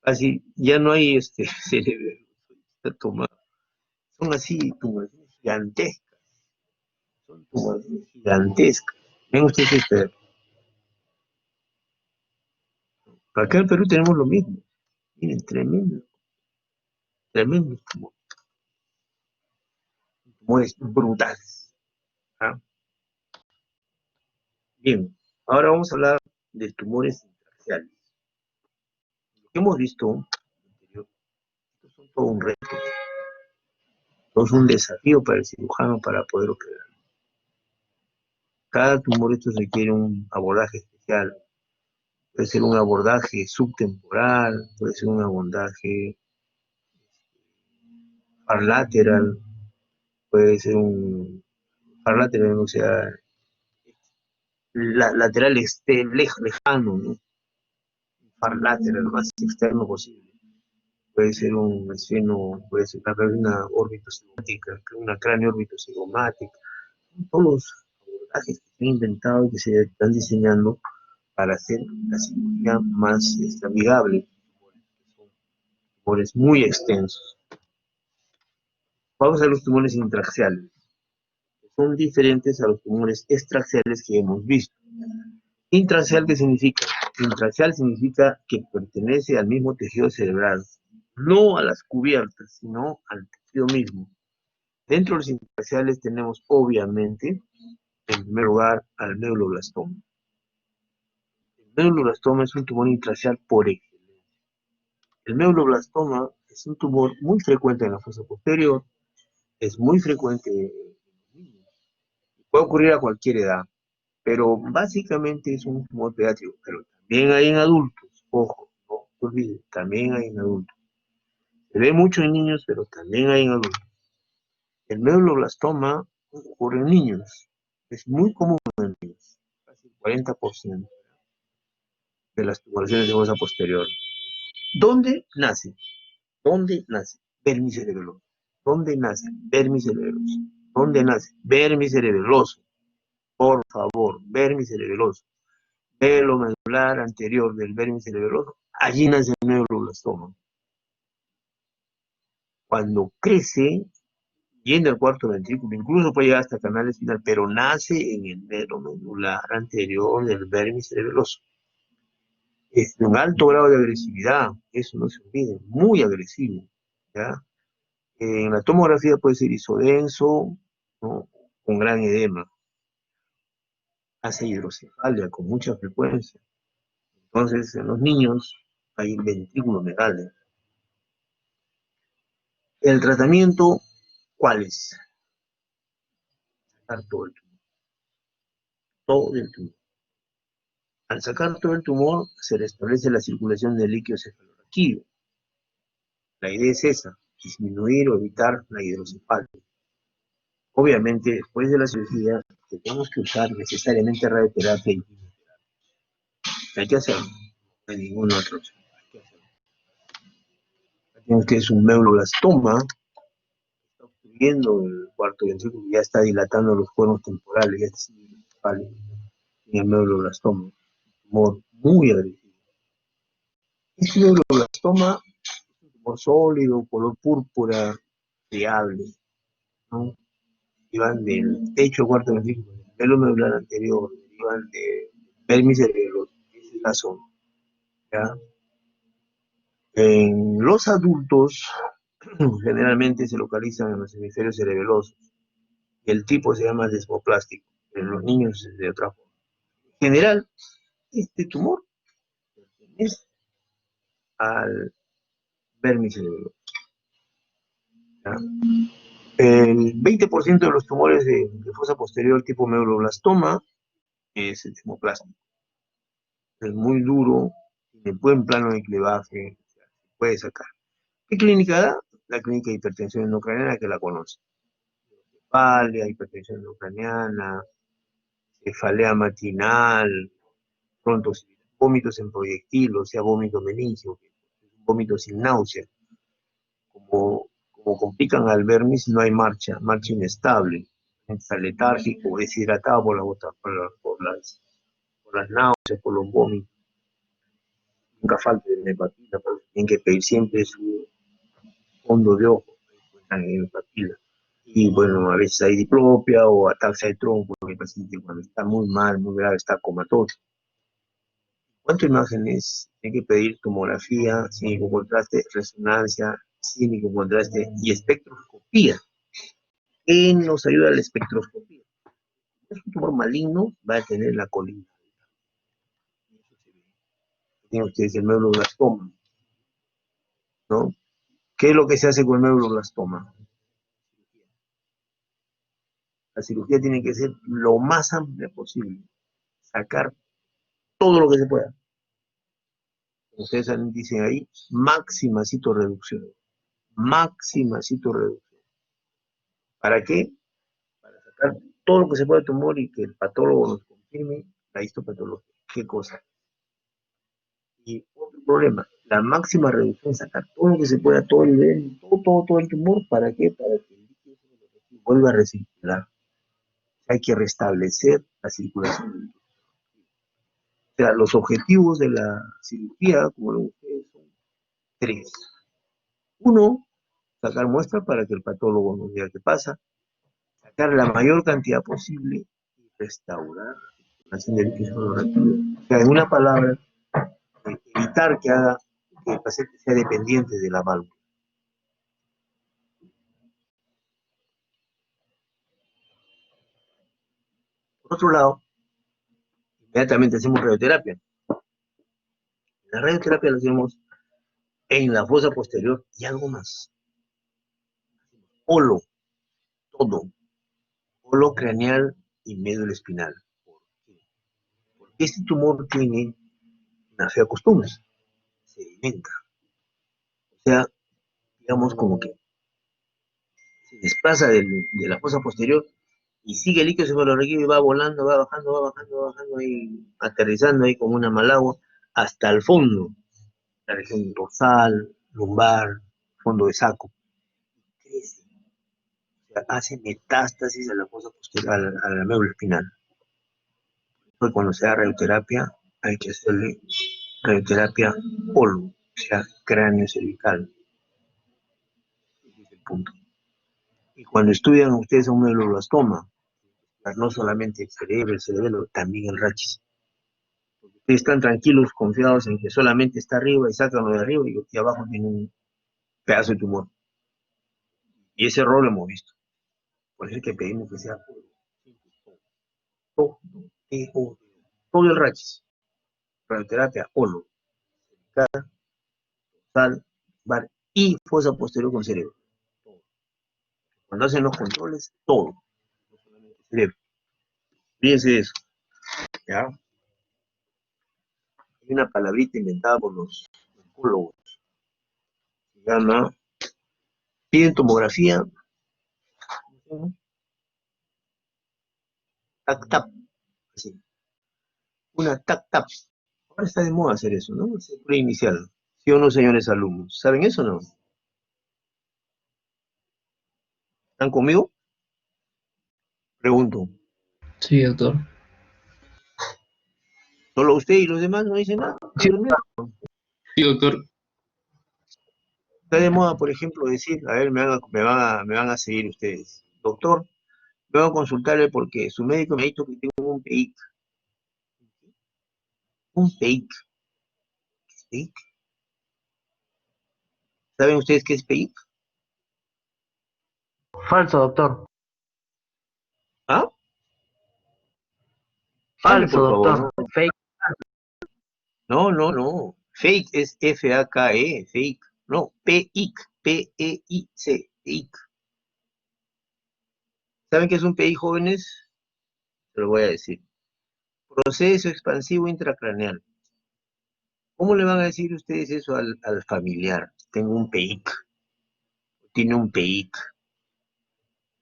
Speaker 1: Así, ya no hay cerebro. Son así tumores gigantescas. Son tumores gigantescas. Ven ustedes este. Acá en Perú tenemos lo mismo. Miren, tremendo. Tremendos tumores brutales. ¿Ah? Bien, ahora vamos a hablar de tumores intraciales. Lo que hemos visto anterior, son todo un reto, todo es un desafío para el cirujano para poder operar. Cada tumor esto requiere un abordaje especial. Puede ser un abordaje subtemporal, puede ser un abordaje paralateral, puede ser un paralateral, o sea, lateral lejano, ¿no? Paralateral, lo más externo posible. Puede ser un seno, puede ser una orbitocigomática, una cráneo orbitocigomática. Todos los abordajes que se han inventado y que se están diseñando para hacer la cirugía más amigable. Son tumores muy extensos. Vamos a los tumores intraxiales. Son diferentes a los tumores extraxiales que hemos visto. Intraxial, ¿qué significa? Intraxial significa que pertenece al mismo tejido cerebral, no a las cubiertas, sino al tejido mismo. Dentro de los intraxiales tenemos, obviamente, en primer lugar, al neuroblastoma. El neuroblastoma es un tumor intraxial por excelencia. El neuroblastoma es un tumor muy frecuente en la fosa posterior, es muy frecuente en los niños, puede ocurrir a cualquier edad, pero básicamente es un tumor pediátrico, pero también hay en adultos, ojo, no se olviden, también hay en adultos. Se ve mucho en niños, pero también hay en adultos. El neuroblastoma ocurre en niños, es muy común en niños, casi el 40% de las tumoraciones de fosa posterior. ¿Dónde nace? ¿Dónde nace? Vermicerebeloso. ¿Dónde nace? Vermicerebeloso. ¿Dónde nace? Vermicerebeloso. Por favor, vermicerebeloso. Velo medular anterior del vermicerebeloso. Allí nace el neuroblastoma. Cuando crece, llena el cuarto ventrículo, incluso puede llegar hasta canal espinal, pero nace en el velo medular anterior del vermicerebeloso. Es de un alto grado de agresividad, eso no se olvide, muy agresivo, ¿ya? En la tomografía puede ser isodenso, ¿no? Con gran edema. Hace hidrocefalia con mucha frecuencia. Entonces, en los niños hay ventrículo megalio. El tratamiento, ¿cuál es? Sacar todo el tumor. Todo el tumor. Al sacar todo el tumor, se restablece la circulación del líquido cefalorraquídeo. La idea es esa, disminuir o evitar la hidrocefalia. Obviamente, después de la cirugía, tenemos que usar necesariamente radioterapia y quimioterapia. Hay que hacerlo, no hay ninguna otra opción. Hay que hacerlo. Tenemos que es un neuroblastoma, está obstruyendo el cuarto ventrículo, ya está dilatando los cuernos temporales, ya está en el neuroblastoma, un tumor muy agresivo. Este neuroblastoma es un tumor sólido, color púrpura, friable, ¿no? Iban del techo cuarto ventrículo, del velo medular anterior, iban de vermicerebeloso, esa es la zona, ¿ya? En los adultos, generalmente se localizan en los hemisferios cerebelosos, y el tipo se llama desmoplástico, en los niños de otra forma. En general, este tumor pertenece al vermicerebeloso, ¿ya? El 20% de los tumores de fosa posterior tipo neuroblastoma es el desmoplástico. Es muy duro, tiene buen plano de clivaje, o sea, se puede sacar. ¿Qué clínica da? La clínica de hipertensión endocrinal, que la conoce. Cefalia, hipertensión endocraniana, cefalea matinal, pronto vómitos en proyectil, o sea, vómito meningio, vómito sin náusea. Como complican al vermis, no hay marcha inestable, está letárgico, deshidratado por por las náuseas, por los vómitos. Nunca falta de papila, pero tienen que pedir siempre su fondo de ojo en papila. Y bueno, a veces hay diplopia o ataxia de tronco, el paciente cuando está muy mal, muy grave, está comatoso. ¿Cuántas imágenes? Hay que pedir tomografía, clínico contraste, resonancia, clínico contraste y espectroscopía. ¿Qué nos ayuda la espectroscopía? Es un tumor maligno, va a tener la colina. Tienen ustedes el neuroblastoma, ¿no? ¿Qué es lo que se hace con el neuroblastoma? La cirugía tiene que ser lo más amplia posible, sacar todo lo que se pueda. Ustedes dicen ahí, máxima citorreducción. Máxima citorreducción. ¿Para qué? Para sacar todo lo que se pueda del tumor y que el patólogo nos confirme la histopatología. ¿Qué cosa? Y otro problema, la máxima reducción, sacar todo lo que se pueda, todo el nivel, todo el tumor, ¿para qué? Para que el líquido vuelva a recircular. Hay que restablecer la circulación. O sea, los objetivos de la cirugía, como lo ustedes, son 3. 1, sacar muestra para que el patólogo nos diga qué pasa, sacar la mayor cantidad posible y restaurar la circulación del líquido colorectal. O sea, en una palabra, evitar que el paciente sea dependiente de la válvula. Por otro lado, inmediatamente hacemos radioterapia. La radioterapia la hacemos en la fosa posterior y algo más. Holo, todo. Holo craneal y médula espinal. ¿Por qué? Porque este tumor tiene una fea costumbre. Se alimenta. O sea, digamos como que se desplaza de la fosa posterior y sigue el líquido cefalorraquídeo y va volando, va bajando, ahí, aterrizando ahí como una malagua hasta el fondo, la región dorsal, lumbar, fondo de saco. Crece, o sea, hace metástasis a la fosa posterior, a la médula espinal. Pues cuando se da radioterapia, hay que hacerle radioterapia polo, o sea, cráneo cervical. Ese es el punto. Y cuando estudian ustedes un neuroblastoma, no solamente el cerebelo, también el rachis. Ustedes están tranquilos, confiados en que solamente está arriba y sacan lo de arriba y aquí abajo tiene un pedazo de tumor. Y ese error lo hemos visto. Por eso es que pedimos que sea todo, todo el rachis. Radioterapia, polo, sal, bar y fosa posterior con cerebro. Cuando hacen los controles, todo. No solamente el cerebro. Fíjense de eso. ¿Ya? Hay una palabrita inventada por los oncólogos. Se llama, piden tomografía, tac-tap, así. Una tac-tap. Ahora está de moda hacer eso, ¿no? Es el inicial. ¿Sí o no, señores alumnos? ¿Saben eso o no? ¿Están conmigo? Pregunto.
Speaker 2: Sí, doctor.
Speaker 1: ¿Solo usted y los demás no dicen nada?
Speaker 2: Sí, sí, doctor.
Speaker 1: Está de moda, por ejemplo, decir, a ver, me van a seguir ustedes. Doctor, vengo a consultarle porque su médico me ha dicho que tengo un PEIC. Un PEIC. ¿Qué es PEIC? ¿Saben ustedes qué es PEIC?
Speaker 2: Falso, doctor.
Speaker 1: ¿Ah? Hable,
Speaker 2: Falso,
Speaker 1: por favor,
Speaker 2: doctor.
Speaker 1: ¿no?
Speaker 2: Fake.
Speaker 1: No. Fake es F-A-K-E, fake. No, PEIC, P-E-I-C, PEIC. ¿Saben qué es un PEIC, jóvenes? Se lo voy a decir. Proceso expansivo intracraneal. ¿Cómo le van a decir ustedes eso al familiar? Tengo un PEIC, tiene un PEIC,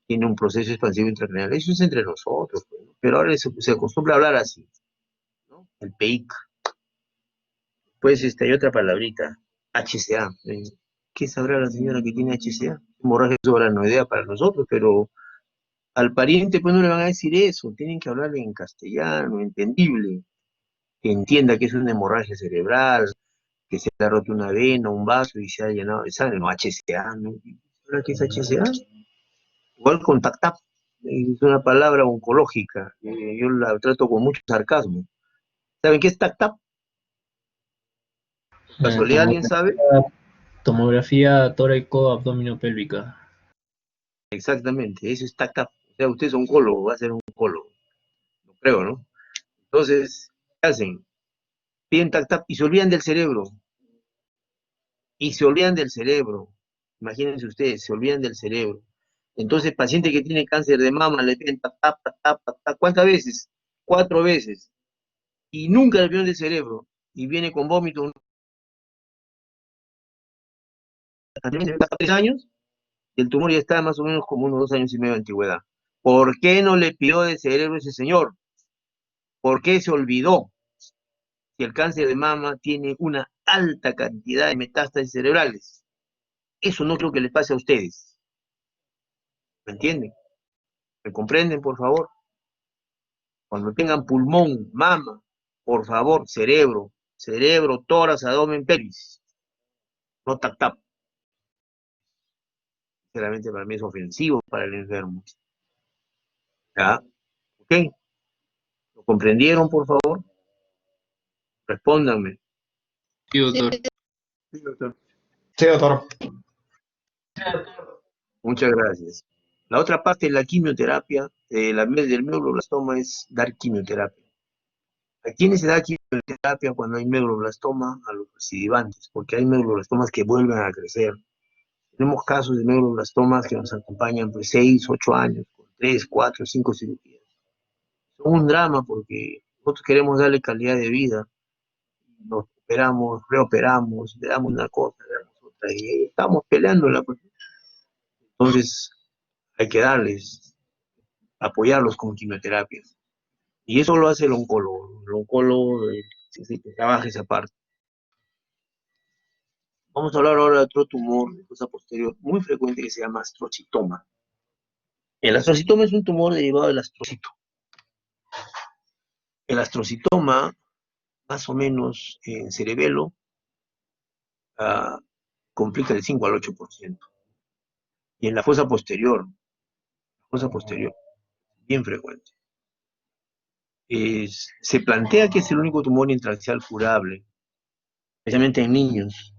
Speaker 1: tiene un proceso expansivo intracraneal. Eso es entre nosotros, pues, ¿no? Pero ahora se acostumbra a hablar así, ¿no? El PEIC. Pues hay otra palabrita, HCA. ¿Qué sabrá la señora que tiene HCA? Hemorragia subaracnoidea para nosotros, pero Al pariente pues no le van a decir eso, tienen que hablarle en castellano, entendible, que entienda que es una hemorragia cerebral, que se le ha roto una vena, un vaso y se ha llenado de sangre, no HCA, ¿no? ¿Ahora qué es HCA? Igual con TAC-TAP, es una palabra oncológica, yo la trato con mucho sarcasmo. ¿Saben qué es TAC-TAP? ¿Casualidad alguien sabe?
Speaker 2: Tomografía tóraco-abdominopélvica.
Speaker 1: Exactamente, eso es TAC-TAP. O sea, usted es oncólogo, va a ser oncólogo, no creo, ¿no? Entonces, ¿qué hacen? Piden TAC-TAP y se olvidan del cerebro. Y se olvidan del cerebro. Imagínense ustedes, se olvidan del cerebro. Entonces, paciente que tiene cáncer de mama, le piden TAC-TAP, TAC-TAP, TAC-TAP. ¿Cuántas veces? 4 veces. Y nunca le olvidan del cerebro. Y viene con vómito, 3 años, y el tumor ya está más o menos como unos 2 años y medio de antigüedad. ¿Por qué no le pidió de cerebro ese señor? ¿Por qué se olvidó que el cáncer de mama tiene una alta cantidad de metástasis cerebrales? Eso no creo que les pase a ustedes. ¿Me entienden? ¿Me comprenden, por favor? Cuando tengan pulmón, mama, por favor, cerebro, tórax, abdomen, pelvis, no tap-tap. Sinceramente para mí es ofensivo para el enfermo. ¿Ya? ¿Ok? ¿Lo comprendieron, por favor? Respóndanme.
Speaker 2: Sí, doctor.
Speaker 1: Sí, doctor.
Speaker 4: Sí, doctor.
Speaker 1: Muchas gracias. La otra parte de la quimioterapia, del medulloblastoma es dar quimioterapia. ¿A quiénes se da quimioterapia cuando hay medulloblastoma? A los recidivantes, porque hay medulloblastomas que vuelven a crecer. Tenemos casos de neuroblastomas que nos acompañan por 6, 8 años, con 3, 4, 5 cirugías. Son un drama porque nosotros queremos darle calidad de vida. Nos operamos, reoperamos, le damos una cosa, le damos otra, y ahí estamos peleándola. Pues. Entonces, hay que darles, apoyarlos con quimioterapias. Y eso lo hace el oncólogo. El oncólogo que trabaja esa parte. Vamos a hablar ahora de otro tumor de fosa posterior muy frecuente que se llama astrocitoma. El astrocitoma es un tumor derivado del astrocito. El astrocitoma, más o menos en cerebelo, complica del 5 al 8%. Y en la fosa posterior, bien frecuente. Se plantea que es el único tumor intraxial curable, especialmente en niños,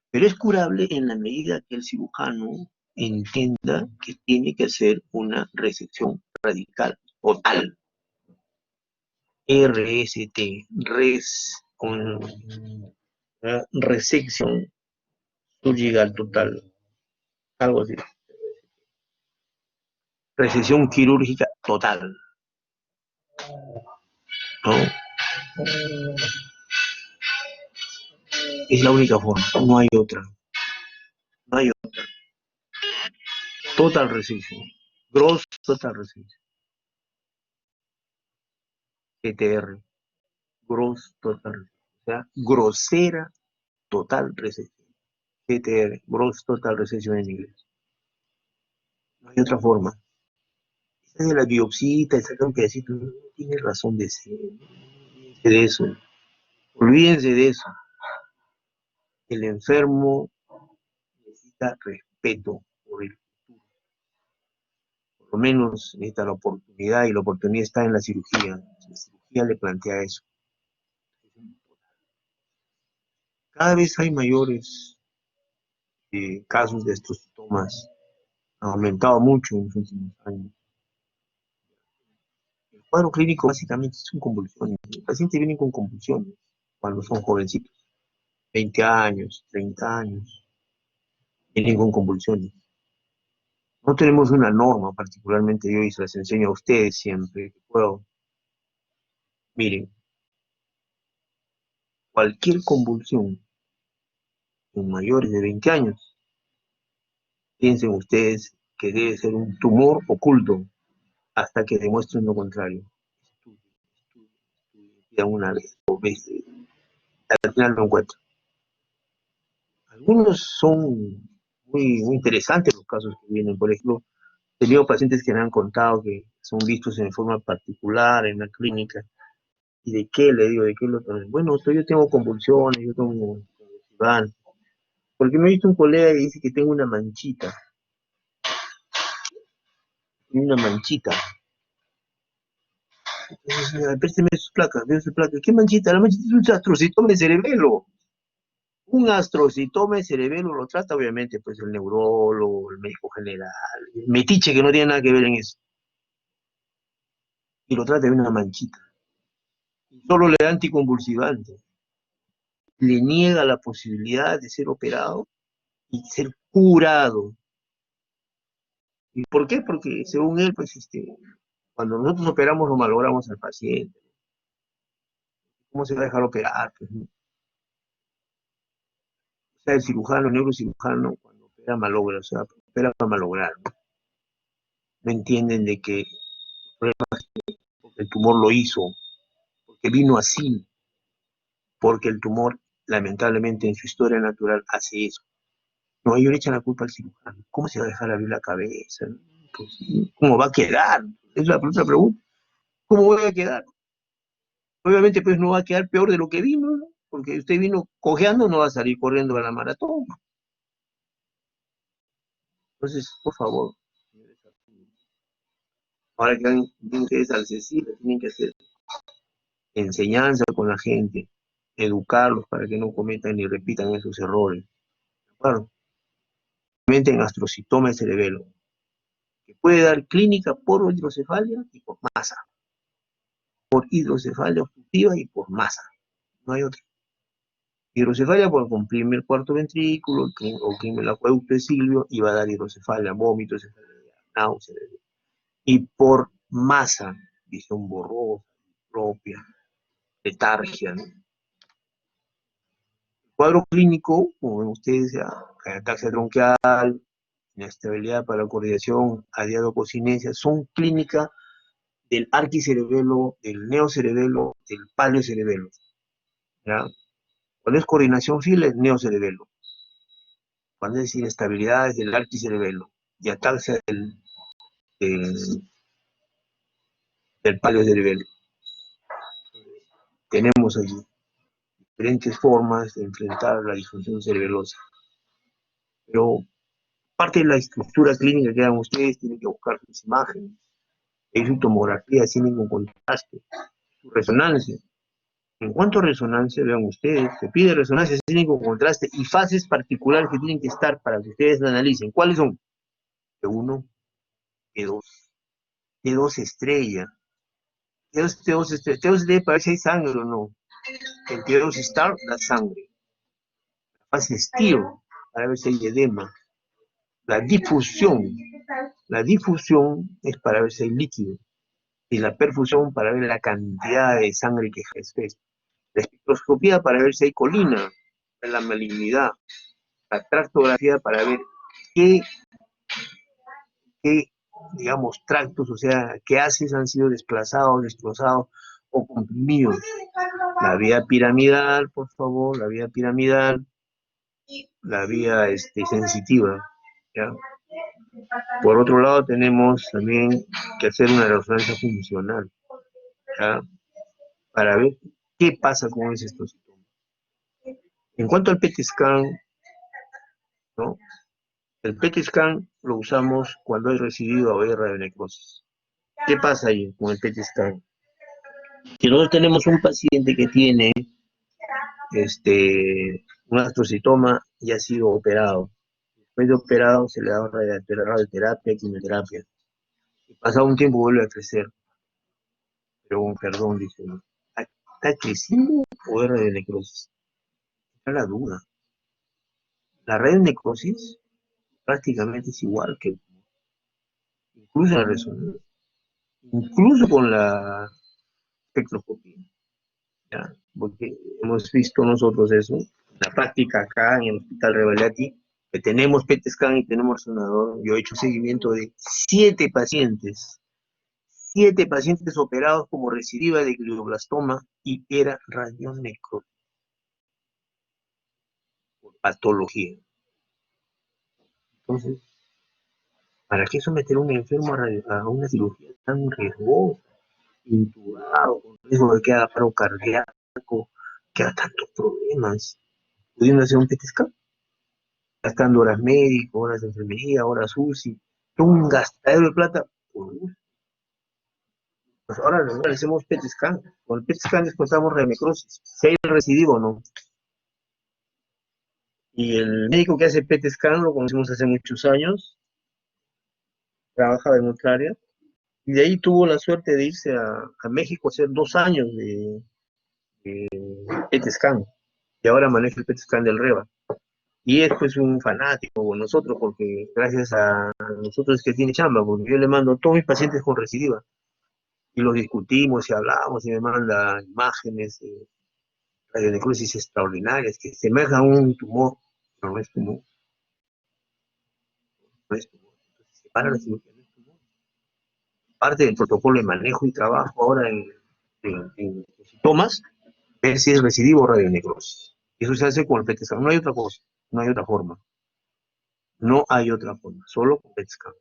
Speaker 1: pero es curable en la medida que el cirujano entienda que tiene que hacer una resección radical total. RST, resección surgical total, algo así. Resección quirúrgica total, ¿no? Es la única forma, no hay otra. No hay otra. Total resection. Gross total resection. GTR. Gross total resection. O sea, grosera total resection. GTR. Gross total resection en inglés. No hay otra forma. Esa de la biopsita, sacar un pedacito, no tiene razón de ser. Olvídense de eso. Olvídense de eso. El enfermo necesita respeto por el futuro. Por lo menos necesita la oportunidad, y la oportunidad está en la cirugía. La cirugía le plantea eso. Cada vez hay mayores casos de estos síntomas. Han aumentado mucho en los últimos años. El cuadro clínico básicamente son convulsiones. El paciente viene con convulsiones cuando son jovencitos, 20 años, 30 años, vienen con convulsiones. No tenemos una norma, particularmente yo, y se las enseño a ustedes siempre que puedo. Miren, cualquier convulsión en mayores de 20 años, piensen ustedes que debe ser un tumor oculto hasta que demuestren lo contrario. Estudian una vez, 2 veces, al final lo encuentran. Algunos son muy interesantes los casos que vienen, por ejemplo, He tenido pacientes que me han contado que son vistos en forma particular en la clínica. ¿Y de qué? Le digo, ¿de qué lo toman? Bueno, yo tengo convulsiones, yo tengo convulsivan. Porque me he visto un colega y dice que tengo una manchita. Una manchita. Entonces, présteme sus placas, veo sus placas. ¿Qué manchita? La manchita es un astrocitoma de cerebelo. Un astrocitoma de cerebelo lo trata obviamente pues el neurólogo, el médico general, el metiche que no tiene nada que ver en eso. Y lo trata de una manchita. Solo le da anticonvulsivante. Le niega la posibilidad de ser operado y ser curado. ¿Y por qué? Porque según él, pues, cuando nosotros operamos, lo malogramos al paciente. ¿Cómo se va a dejar operar? Pues, ¿no? O sea, el cirujano, el neurocirujano, cuando opera, malogra, o sea, opera para malograr. No entienden de que el tumor lo hizo, porque vino así, porque el tumor, lamentablemente, en su historia natural, hace eso. No, ellos le echan la culpa al cirujano. ¿Cómo se va a dejar abrir la cabeza? Pues, ¿cómo va a quedar? Es la otra pregunta. ¿Cómo voy a quedar? Obviamente, pues no va a quedar peor de lo que vino, ¿no? Porque usted vino cojeando, no va a salir corriendo a la maratón. Entonces, por favor, ahora que tienen ustedes al CECIR, tienen que hacer enseñanza con la gente, educarlos para que no cometan ni repitan esos errores. Claro, en astrocitoma de cerebelo, que puede dar clínica por hidrocefalia y por masa, por hidrocefalia obstructiva y por masa, no hay otra. Hidrocefalia por comprime el cuarto ventrículo, oprime el acueducto de Silvio y va a dar hidrocefalia, vómito, cefalea, náusea. Y por masa, visión borrosa, propia, letargia, ¿no? El cuadro clínico, como ven ustedes, ataxia tronquial, inestabilidad para la coordinación, adiadoconcinesia, son clínicas del arquicerebelo, del neocerebelo, del paleocerebelo. ¿Ya? Cuando es coordinación fila, es neocerebelo. Cuando es inestabilidad, es del arquicerebelo. Y ataxia del paleocerebelo. Tenemos allí diferentes formas de enfrentar la disfunción cerebelosa. Pero parte de la estructura clínica que hagan ustedes, tienen que buscar sus imágenes. Es su tomografía, tienen con contraste, su resonancia. En cuanto a resonancia, vean ustedes, se pide resonancia clínica con contraste y fases particulares que tienen que estar para que ustedes la analicen. ¿Cuáles son? T1, T2, T2 estrella. T2 estrella, T2 estrella para ver si hay sangre o no. El T2 star, la sangre. La fase STIR, para ver si hay edema. La difusión es para ver si hay líquido. Y la perfusión para ver la cantidad de sangre que ejerce. La espectroscopía para ver si hay colina, la malignidad. La tractografía para ver qué, digamos, tractos, o sea, qué haces han sido desplazados, destrozados o comprimidos. La vía piramidal, por favor, la vía piramidal, la vía sensitiva, ¿ya? Por otro lado, tenemos también que hacer una resonancia funcional, ¿ya? Para ver qué pasa con ese estrocitoma. En cuanto al PET scan, ¿no? El PET scan lo usamos cuando hay recidivo o hay radionecrosis. ¿Qué pasa ahí con el PET scan? Si nosotros tenemos un paciente que tiene un astrocitoma y ha sido operado, después de operado se le da radioterapia, quimioterapia, y pasado un tiempo vuelve a crecer, pero perdón, dice, ¿está creciendo o es radionecrosis? Está la duda. La radionecrosis prácticamente es igual que incluso la resonancia, incluso con la espectroscopía, ¿ya? Porque hemos visto nosotros eso, en la práctica acá en el Hospital Revalati, que tenemos PET scan y tenemos resonador. Yo he hecho seguimiento de 7 pacientes operados como recidiva de glioblastoma y era radionecrosis por patología. Entonces, ¿Para qué someter a un enfermo a una cirugía tan riesgosa, intubado, con riesgo de que haga paro cardíaco, que haga tantos problemas? Pudiendo hacer un PET scan, gastando horas médicos, horas de enfermería, horas UCI, un gastadero de plata por gusto. Pues ahora le hacemos PET scan. Con el PET scan descontamos necrosis, si hay recidivo o no. Y el médico que hace PET scan lo conocimos hace muchos años, trabajaba en otra área, y de ahí tuvo la suerte de irse a México a hacer 2 años de PET scan, y ahora maneja el PET scan del REBA. Y es pues un fanático con nosotros, porque gracias a nosotros es que tiene chamba, porque yo le mando a todos mis pacientes con recidiva, y los discutimos y hablamos, y me manda imágenes, radionecrosis extraordinarias, que semejan un tumor, pero no es tumor, no es tumor. Entonces, se para la cirugía, no es tumor. Parte del protocolo de manejo y trabajo ahora en síntomas, ver si es recidivo o radionecrosis. Eso se hace con el PET scan, no hay otra cosa, no hay otra forma. No hay otra forma, solo con PET scan.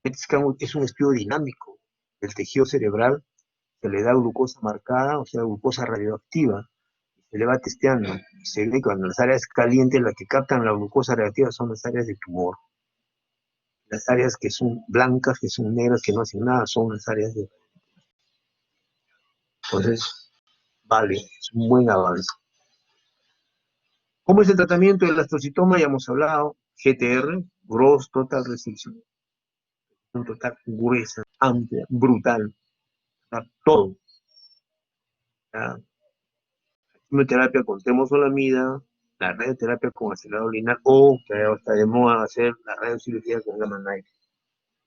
Speaker 1: PET scan es un estudio dinámico del tejido cerebral, se le da glucosa marcada, o sea, glucosa radioactiva, se le va testeando. Se ve que cuando las áreas calientes, las que captan la glucosa radioactiva son las áreas de tumor. Las áreas que son blancas, que son negras, que no hacen nada, son las áreas de... Entonces, vale, es un buen avance. ¿Cómo es el tratamiento del astrocitoma? Ya hemos hablado. GTR, Gross Total Resection. Un total gruesa, amplia, brutal. Todo. ¿Ya? Quimioterapia con temozolomida, la radioterapia con acelerador lineal, o que ahora está de moda hacer la radiocirugía con gamma knife.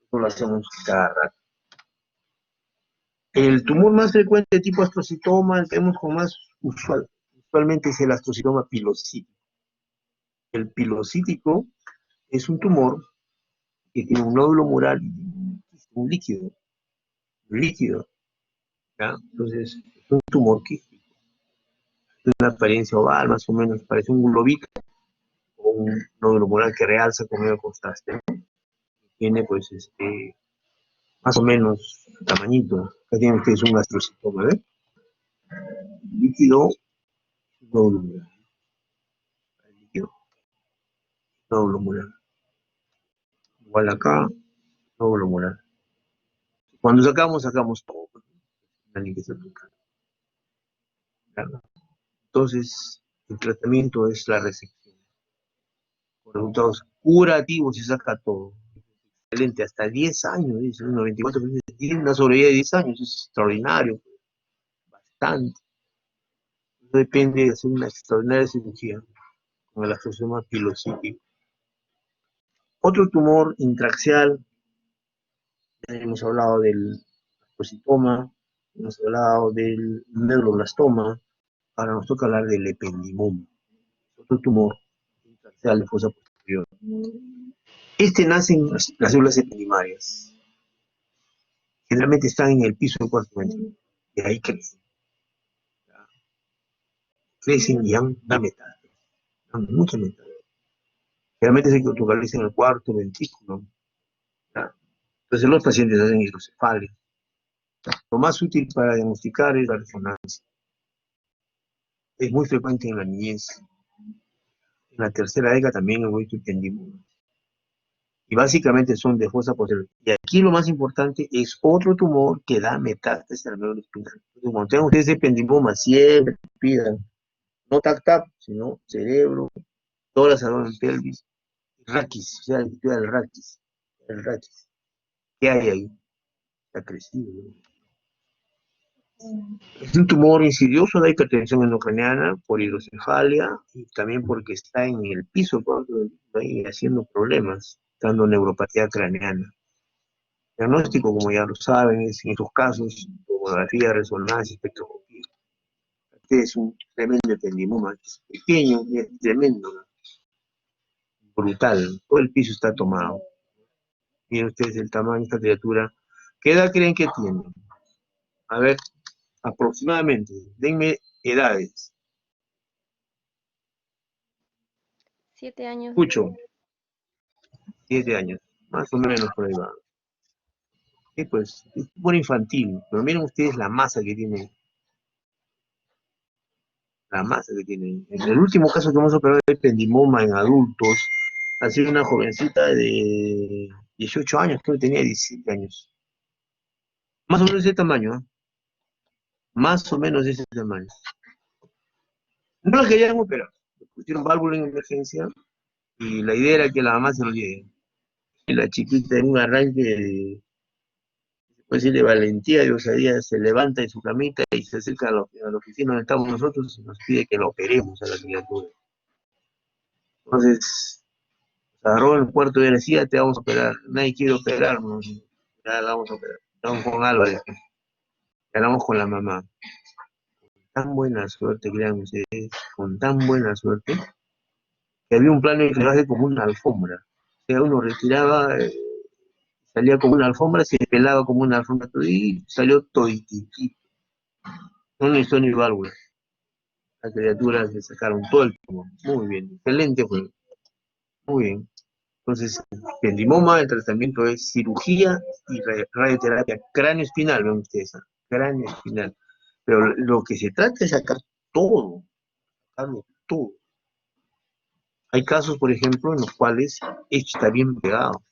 Speaker 1: Eso lo hacemos cada rato. El tumor más frecuente de tipo astrocitoma, el que vemos con más usualmente es el astrocitoma pilocítico. El pilocítico es un tumor que tiene un nódulo mural y un líquido, ¿ya? Entonces, es un tumor quístico. Tiene una apariencia oval, más o menos, parece un globito, o un nódulo mural que realza con medio contraste. Tiene, pues, más o menos tamañito. Acá tienen ustedes un astrocitoma, ¿ven? Líquido, nódulo mural. Líquido, nódulo mural. Igual acá, nódulo mural. Cuando sacamos todo. La limpieza total. ¿Ya? Entonces, el tratamiento es la resección. Con resultados curativos se saca todo. Excelente, hasta 10 años, dice, 94%, tiene una sobrevida de 10 años, es extraordinario, bastante. Eso depende de hacer una extraordinaria cirugía con el astrocitoma pilocítico. Otro tumor intraxial, ya hemos hablado del astrocitoma, hemos hablado del neuroblastoma, ahora nos toca hablar del ependimoma, otro tumor intraxial de fosa posterior. Este nace en las células ependimarias. Generalmente están en el piso del cuarto ventrículo. Y ahí crecen. Crecen y dan metástasis. Dan mucha metástasis. Generalmente se localizan en el cuarto ventrículo. ¿Ya? Entonces los pacientes hacen hidrocefalia. Lo más útil para diagnosticar es la resonancia. Es muy frecuente en la niñez. En la tercera década también he visto ependimoma. Y básicamente son de fosa posterior. Y aquí lo más importante es otro tumor que da metástasis al médula espinal. Entonces, cuando tengan ustedes ependimoma, siempre pidan, no TAC-TAP, sino cerebro, toda la en pelvis, raquis, o sea, el raquis, el raquis. ¿Qué hay ahí? Está crecido, ¿no? Es un tumor insidioso de hipertensión endocraniana por hidrocefalia y también porque está en el piso, ahí haciendo problemas, dando neuropatía craneana. Diagnóstico, como ya lo saben, es en estos casos, tomografía, resonancia, espectroscopía. Este es un tremendo ependimoma, es pequeño y es tremendo, ¿no? Brutal, todo el piso está tomado. Miren ustedes el tamaño de esta criatura. ¿Qué edad creen que tiene? A ver, aproximadamente, denme edades.
Speaker 3: 7 años.
Speaker 1: Escucho, 7 años. Más o menos por ahí va. Sí, pues, es tumor infantil, pero miren ustedes la masa que tiene, la masa que tiene. En el último caso que hemos operado de ependimoma en adultos, ha sido una jovencita de 18 años, creo que tenía 17 años. Más o menos de ese tamaño, ¿eh? Más o menos de ese tamaño. No la querían operar, le pusieron válvula en emergencia y la idea era que la mamá se lo lleve. Y la chiquita en un arranque de, pues sí, de valentía y osadía se levanta de su camita y se acerca a la oficina donde estamos nosotros y nos pide que la operemos a la criatura. Entonces, se agarró en el cuarto y decía, te vamos a operar. Nadie quiere operarnos. Ya la vamos a operar. Estamos con Álvarez. Hablamos con la mamá. Tan buena suerte, créanme ustedes, con tan buena suerte, que había un plano de drenaje como una alfombra. O sea, uno retiraba, salía como una alfombra, se pelaba como una alfombra y salió todititito. No necesitó ni válvula. Las criaturas le sacaron todo el tumor. Muy bien, excelente fue. Muy bien. Entonces, ependimoma, el tratamiento es cirugía y radioterapia cráneo-espinal, ven ustedes, ¿eh? Cráneo-espinal. Pero lo que se trata es todo, sacarlo todo. Hay casos, por ejemplo, en los cuales esto está bien pegado.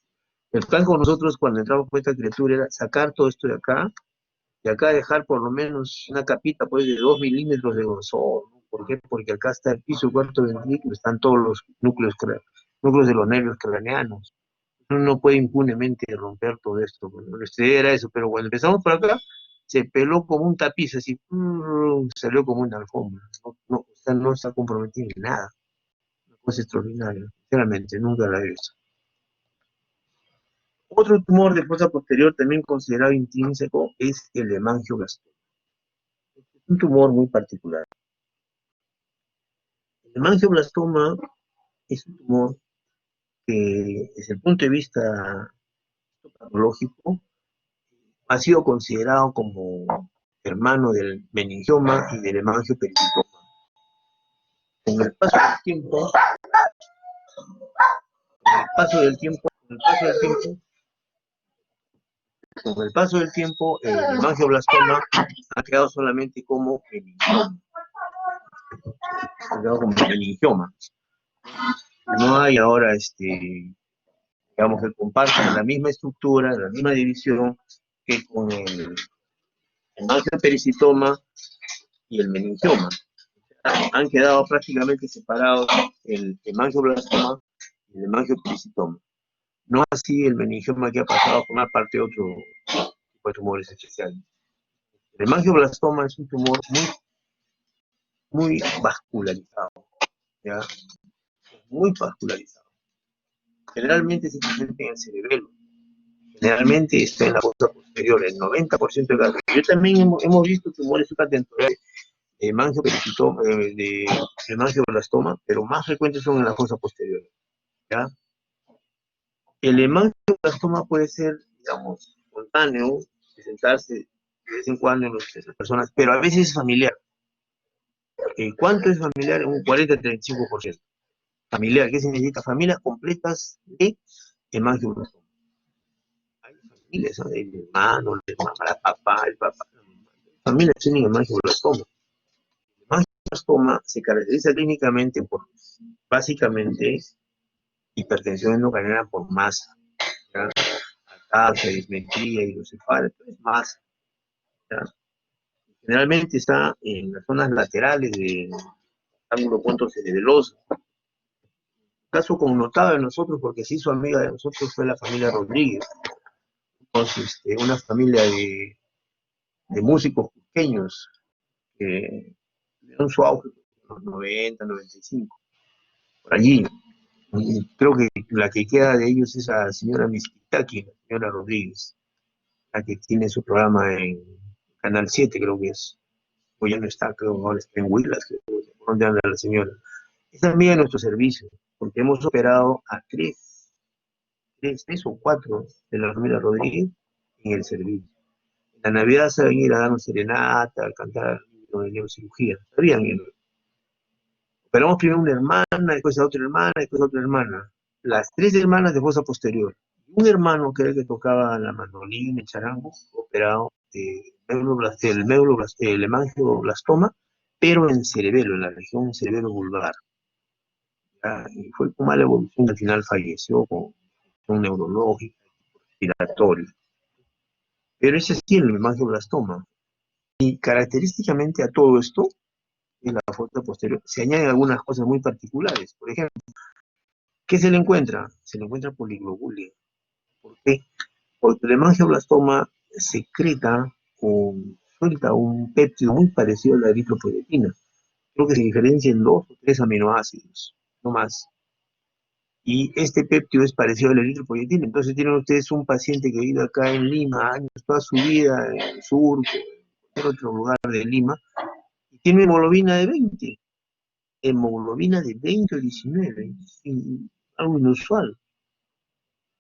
Speaker 1: El plan con nosotros cuando entramos con esta criatura era sacar todo esto de acá, y acá dejar por lo menos una capita pues de 2 milímetros de grosor, ¿no? ¿Por qué? Porque acá está el piso cuarto ventrículo, están todos los núcleos de los nervios craneanos. Uno no puede impunemente romper todo esto. Bueno, nuestra idea era eso, pero cuando empezamos por acá, se peló como un tapiz, así, salió como una alfombra. O sea, no está comprometido en nada. Una cosa extraordinaria, sinceramente, nunca la he visto. Otro tumor de fosa posterior también considerado intrínseco es el hemangioblastoma. Es un tumor muy particular. El hemangioblastoma es un tumor que, desde el punto de vista patológico, ha sido considerado como hermano del meningioma y del hemangioperitoma. Con el paso del tiempo, el hemangioblastoma ha quedado solamente como meningioma. Ha quedado como meningioma. No hay ahora, digamos, que compartan la misma estructura, la misma división que con el hemangiopericitoma y el meningioma. Han quedado prácticamente separados el hemangioblastoma y el hemangiopericitoma. No así el meningioma, que ha pasado a formar parte de otro tipo de tumores especiales. El hemangioblastoma es un tumor muy vascularizado, ¿ya? Muy vascularizado. Generalmente se presenta en el cerebelo. Generalmente está en la fosa posterior, el 90% de casos. Yo también hemos visto tumores supratentoriales de hemangioblastoma, pero más frecuentes son en la fosa posterior, ¿ya? El hemangioblastoma puede ser, digamos, espontáneo, presentarse de vez en cuando en las personas, pero a veces es familiar. ¿Cuánto es familiar? Un 40-35%. Familiar, ¿qué significa? Familias completas de hemangioblastoma. Hay familias, ¿no? El hermano, la mamá, el papá, la mamá. Familias tienen hemangioblastoma. El hemangioblastoma se caracteriza clínicamente por, básicamente, hipertensión endocrinal por masa, ¿ya? Ataxia, dismetría, hidrocefalia, es masa, ¿ya? Generalmente está en las zonas laterales del ángulo punto cerebeloso. Caso connotado de nosotros, porque se hizo amiga de nosotros, fue la familia Rodríguez. Entonces, una familia de músicos pequeños que tuvieron su auge en los 90, 95, por allí. Y creo que la que queda de ellos es la señora Mistaki, la señora Rodríguez, la que tiene su programa en Canal 7, creo que es. O ya no está, creo, ahora está en Huilas, por donde anda la señora. Es amiga de nuestro servicio, porque hemos operado a tres o cuatro de la familia Rodríguez en el servicio. En la Navidad se van a ir a darnos serenata, a cantar de neurocirugía. Sabían, operamos primero una hermana, después a otra hermana, después a otra hermana. Las tres hermanas de fosa posterior. Un hermano que era el que tocaba la mandolina, el charango, operado el hemangioblastoma, pero en cerebelo, en la región cerebelo vulvar. Y fue con mala evolución, al final falleció con neurológica, respiratorio. Pero ese sí, el hemangioblastoma. Y característicamente a todo esto, en la foto posterior, se añaden algunas cosas muy particulares. Por ejemplo, ¿qué se le encuentra? Se le encuentra poliglobulia. ¿Por qué? Porque el hemangioblastoma secreta o suelta un péptido muy parecido a la eritropoyetina. Creo que se diferencia en 2 o 3 aminoácidos, no más. Y este péptido es parecido a la eritropoyetina. Entonces tienen ustedes un paciente que vive acá en Lima, años, toda su vida, en el sur, en cualquier otro lugar de Lima, y tiene hemoglobina de 20. Hemoglobina de 20 o 19, algo inusual.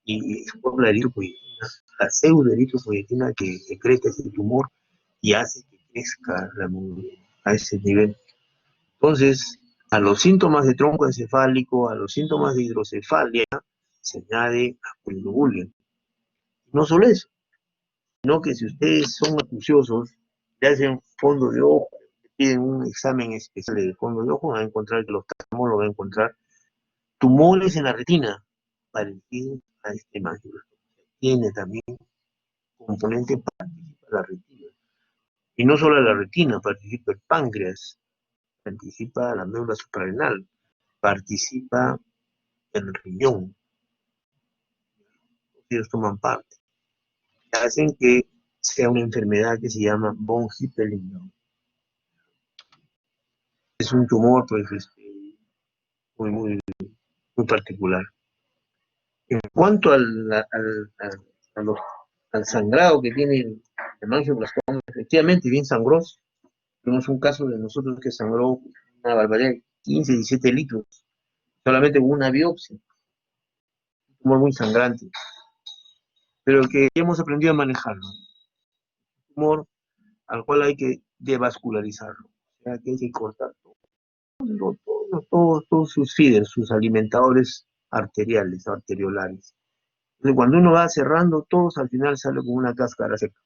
Speaker 1: Y es por la eritropoyetina, la pseudoeritropoyetina que secreta ese tumor y hace que crezca la hemoglobina a ese nivel. Entonces, a los síntomas de tronco encefálico, a los síntomas de hidrocefalia, se añade apoliglobulia. No solo eso, sino que si ustedes son acuciosos, le hacen fondo de ojo, le piden un examen especial de fondo de ojo, van a encontrar que los tamos lo van a encontrar tumores en la retina, parecidos a este máculo. Tiene también componente participa la retina. Y no solo la retina, participa el páncreas, participa la médula suprarrenal, participa el riñón. Ellos toman parte. Hacen que sea una enfermedad que se llama von Hippel-Lindau. Es un tumor, pues, muy particular. En cuanto al sangrado que tiene el hemangioblastoma, efectivamente, bien sangroso. Tuvimos un caso de nosotros que sangró una barbaridad de 15, 17 litros, solamente con una biopsia. Un tumor muy sangrante, pero que hemos aprendido a manejarlo. Un tumor al cual hay que devascularizarlo. O sea, que hay que cortar todos sus feeders, sus alimentadores arteriales, arteriolares. Entonces, cuando uno va cerrando todos, al final sale con una cáscara seca.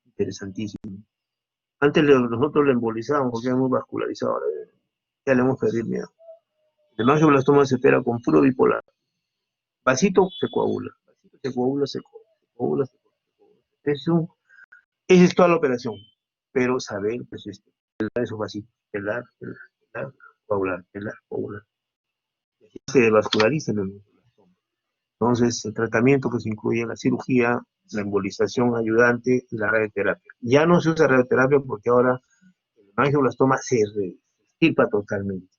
Speaker 1: Interesantísimo. Antes nosotros lo embolizábamos porque era muy vascularizado, ahora ya le hemos perdido miedo. El hemangioblastoma se opera con puro bipolar. Vasito se coagula, vasito se coagula, se coagula, se coagula. Esa es toda la operación, pero saber, pues, pelar esos vasitos, pelar, coagular, pelar, coagular. Y así se vasculariza el hemangioblastoma. Entonces, el tratamiento pues incluye la cirugía, la embolización ayudante y la radioterapia. Ya no se usa radioterapia porque ahora el hemangioblastoma se extirpa totalmente.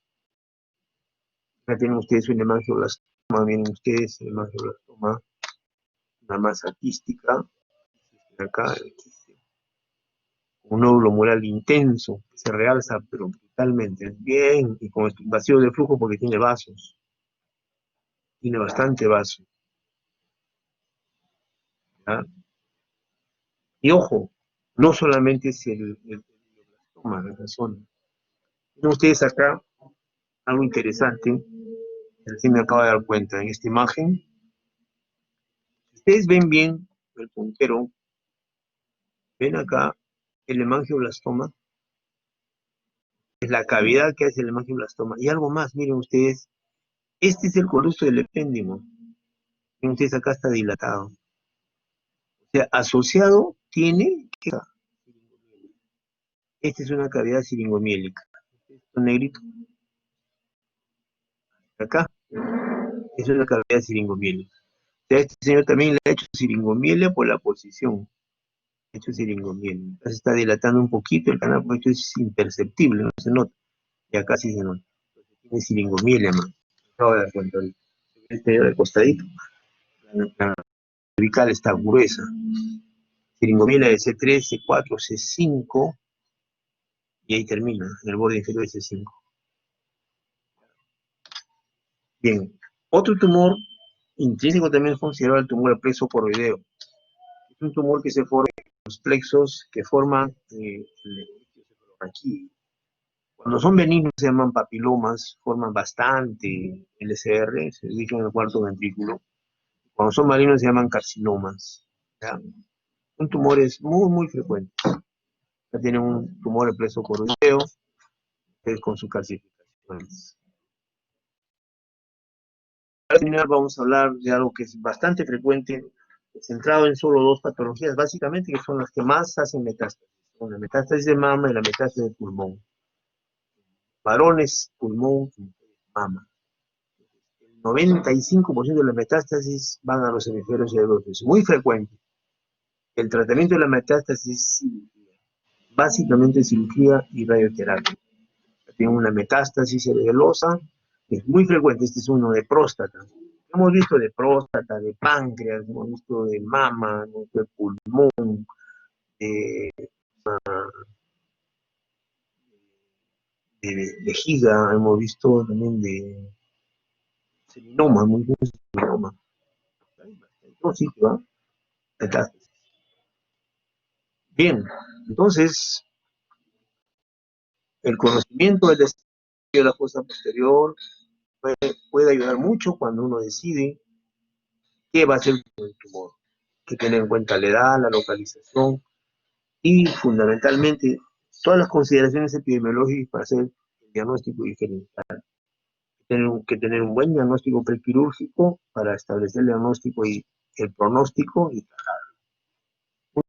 Speaker 1: Ya tienen ustedes un hemangioblastoma, vienen ustedes el hemangioblastoma, una masa quística, acá, un nódulo mural intenso, que se realza pero brutalmente, bien, y con vacío de flujo porque tiene vasos, tiene bastante vaso. ¿Ya? Y ojo, no solamente es el glioblastoma, la zona. Tienen ustedes acá algo interesante, recién me acabo de dar cuenta en esta imagen. Si ustedes ven bien el puntero, ven acá el hemangioblastoma, es la cavidad que hace el hemangioblastoma. Y algo más, miren ustedes, este es el conducto del epéndimo. Miren ustedes, acá está dilatado. O sea, asociado tiene que... Esta es una cavidad siringomiélica. Esto negrito. Acá es una cavidad siringomiélica. O sea, este señor también le ha hecho siringomielia por la posición. Ha hecho siringomielia. Entonces está dilatando un poquito el canal, porque esto es imperceptible, no se nota. Y acá sí se nota. Tiene siringomielia, man. Acabo de dar cuenta ahorita. Este de costadito. La cervical está gruesa. Siringomielia de C3, C4, C5. Y ahí termina, en el borde inferior de C5. Bien. Otro tumor intrínseco también es considerado el tumor plexo-coroideo. Es un tumor que se forma en los plexos que forman aquí. Cuando son benignos se llaman papilomas, forman bastante LCR, se ubican en el cuarto ventrículo. Cuando son malignos se llaman carcinomas. ¿Ya? Son tumores muy, muy frecuentes. Ya tienen un tumor de pleso coroideo con sus calcificaciones. Para terminar vamos a hablar de algo que es bastante frecuente, centrado en solo dos patologías, básicamente, que son las que más hacen metástasis. Son la metástasis de mama y la metástasis de pulmón. Varones, pulmón, mama. El 95% de las metástasis van a los hemisferios cerebrosos. Es muy frecuente. El tratamiento de la metástasis es cirugía. Básicamente cirugía y radioterapia. Tiene una metástasis cerebelosa, que es muy frecuente. Este es uno de próstata. Hemos visto de próstata, de páncreas, hemos visto de mama, de pulmón, de, de vejiga, hemos visto también de seminoma, muy bien, seminoma. No, sí, ¿va? Metástasis. Bien, entonces, el conocimiento del desarrollo de la fosa posterior puede ayudar mucho cuando uno decide qué va a hacer con el tumor. Hay que tener en cuenta la edad, la localización y fundamentalmente todas las consideraciones epidemiológicas para hacer el diagnóstico diferencial. Hay que tener un buen diagnóstico prequirúrgico para establecer el diagnóstico y el pronóstico y tratar.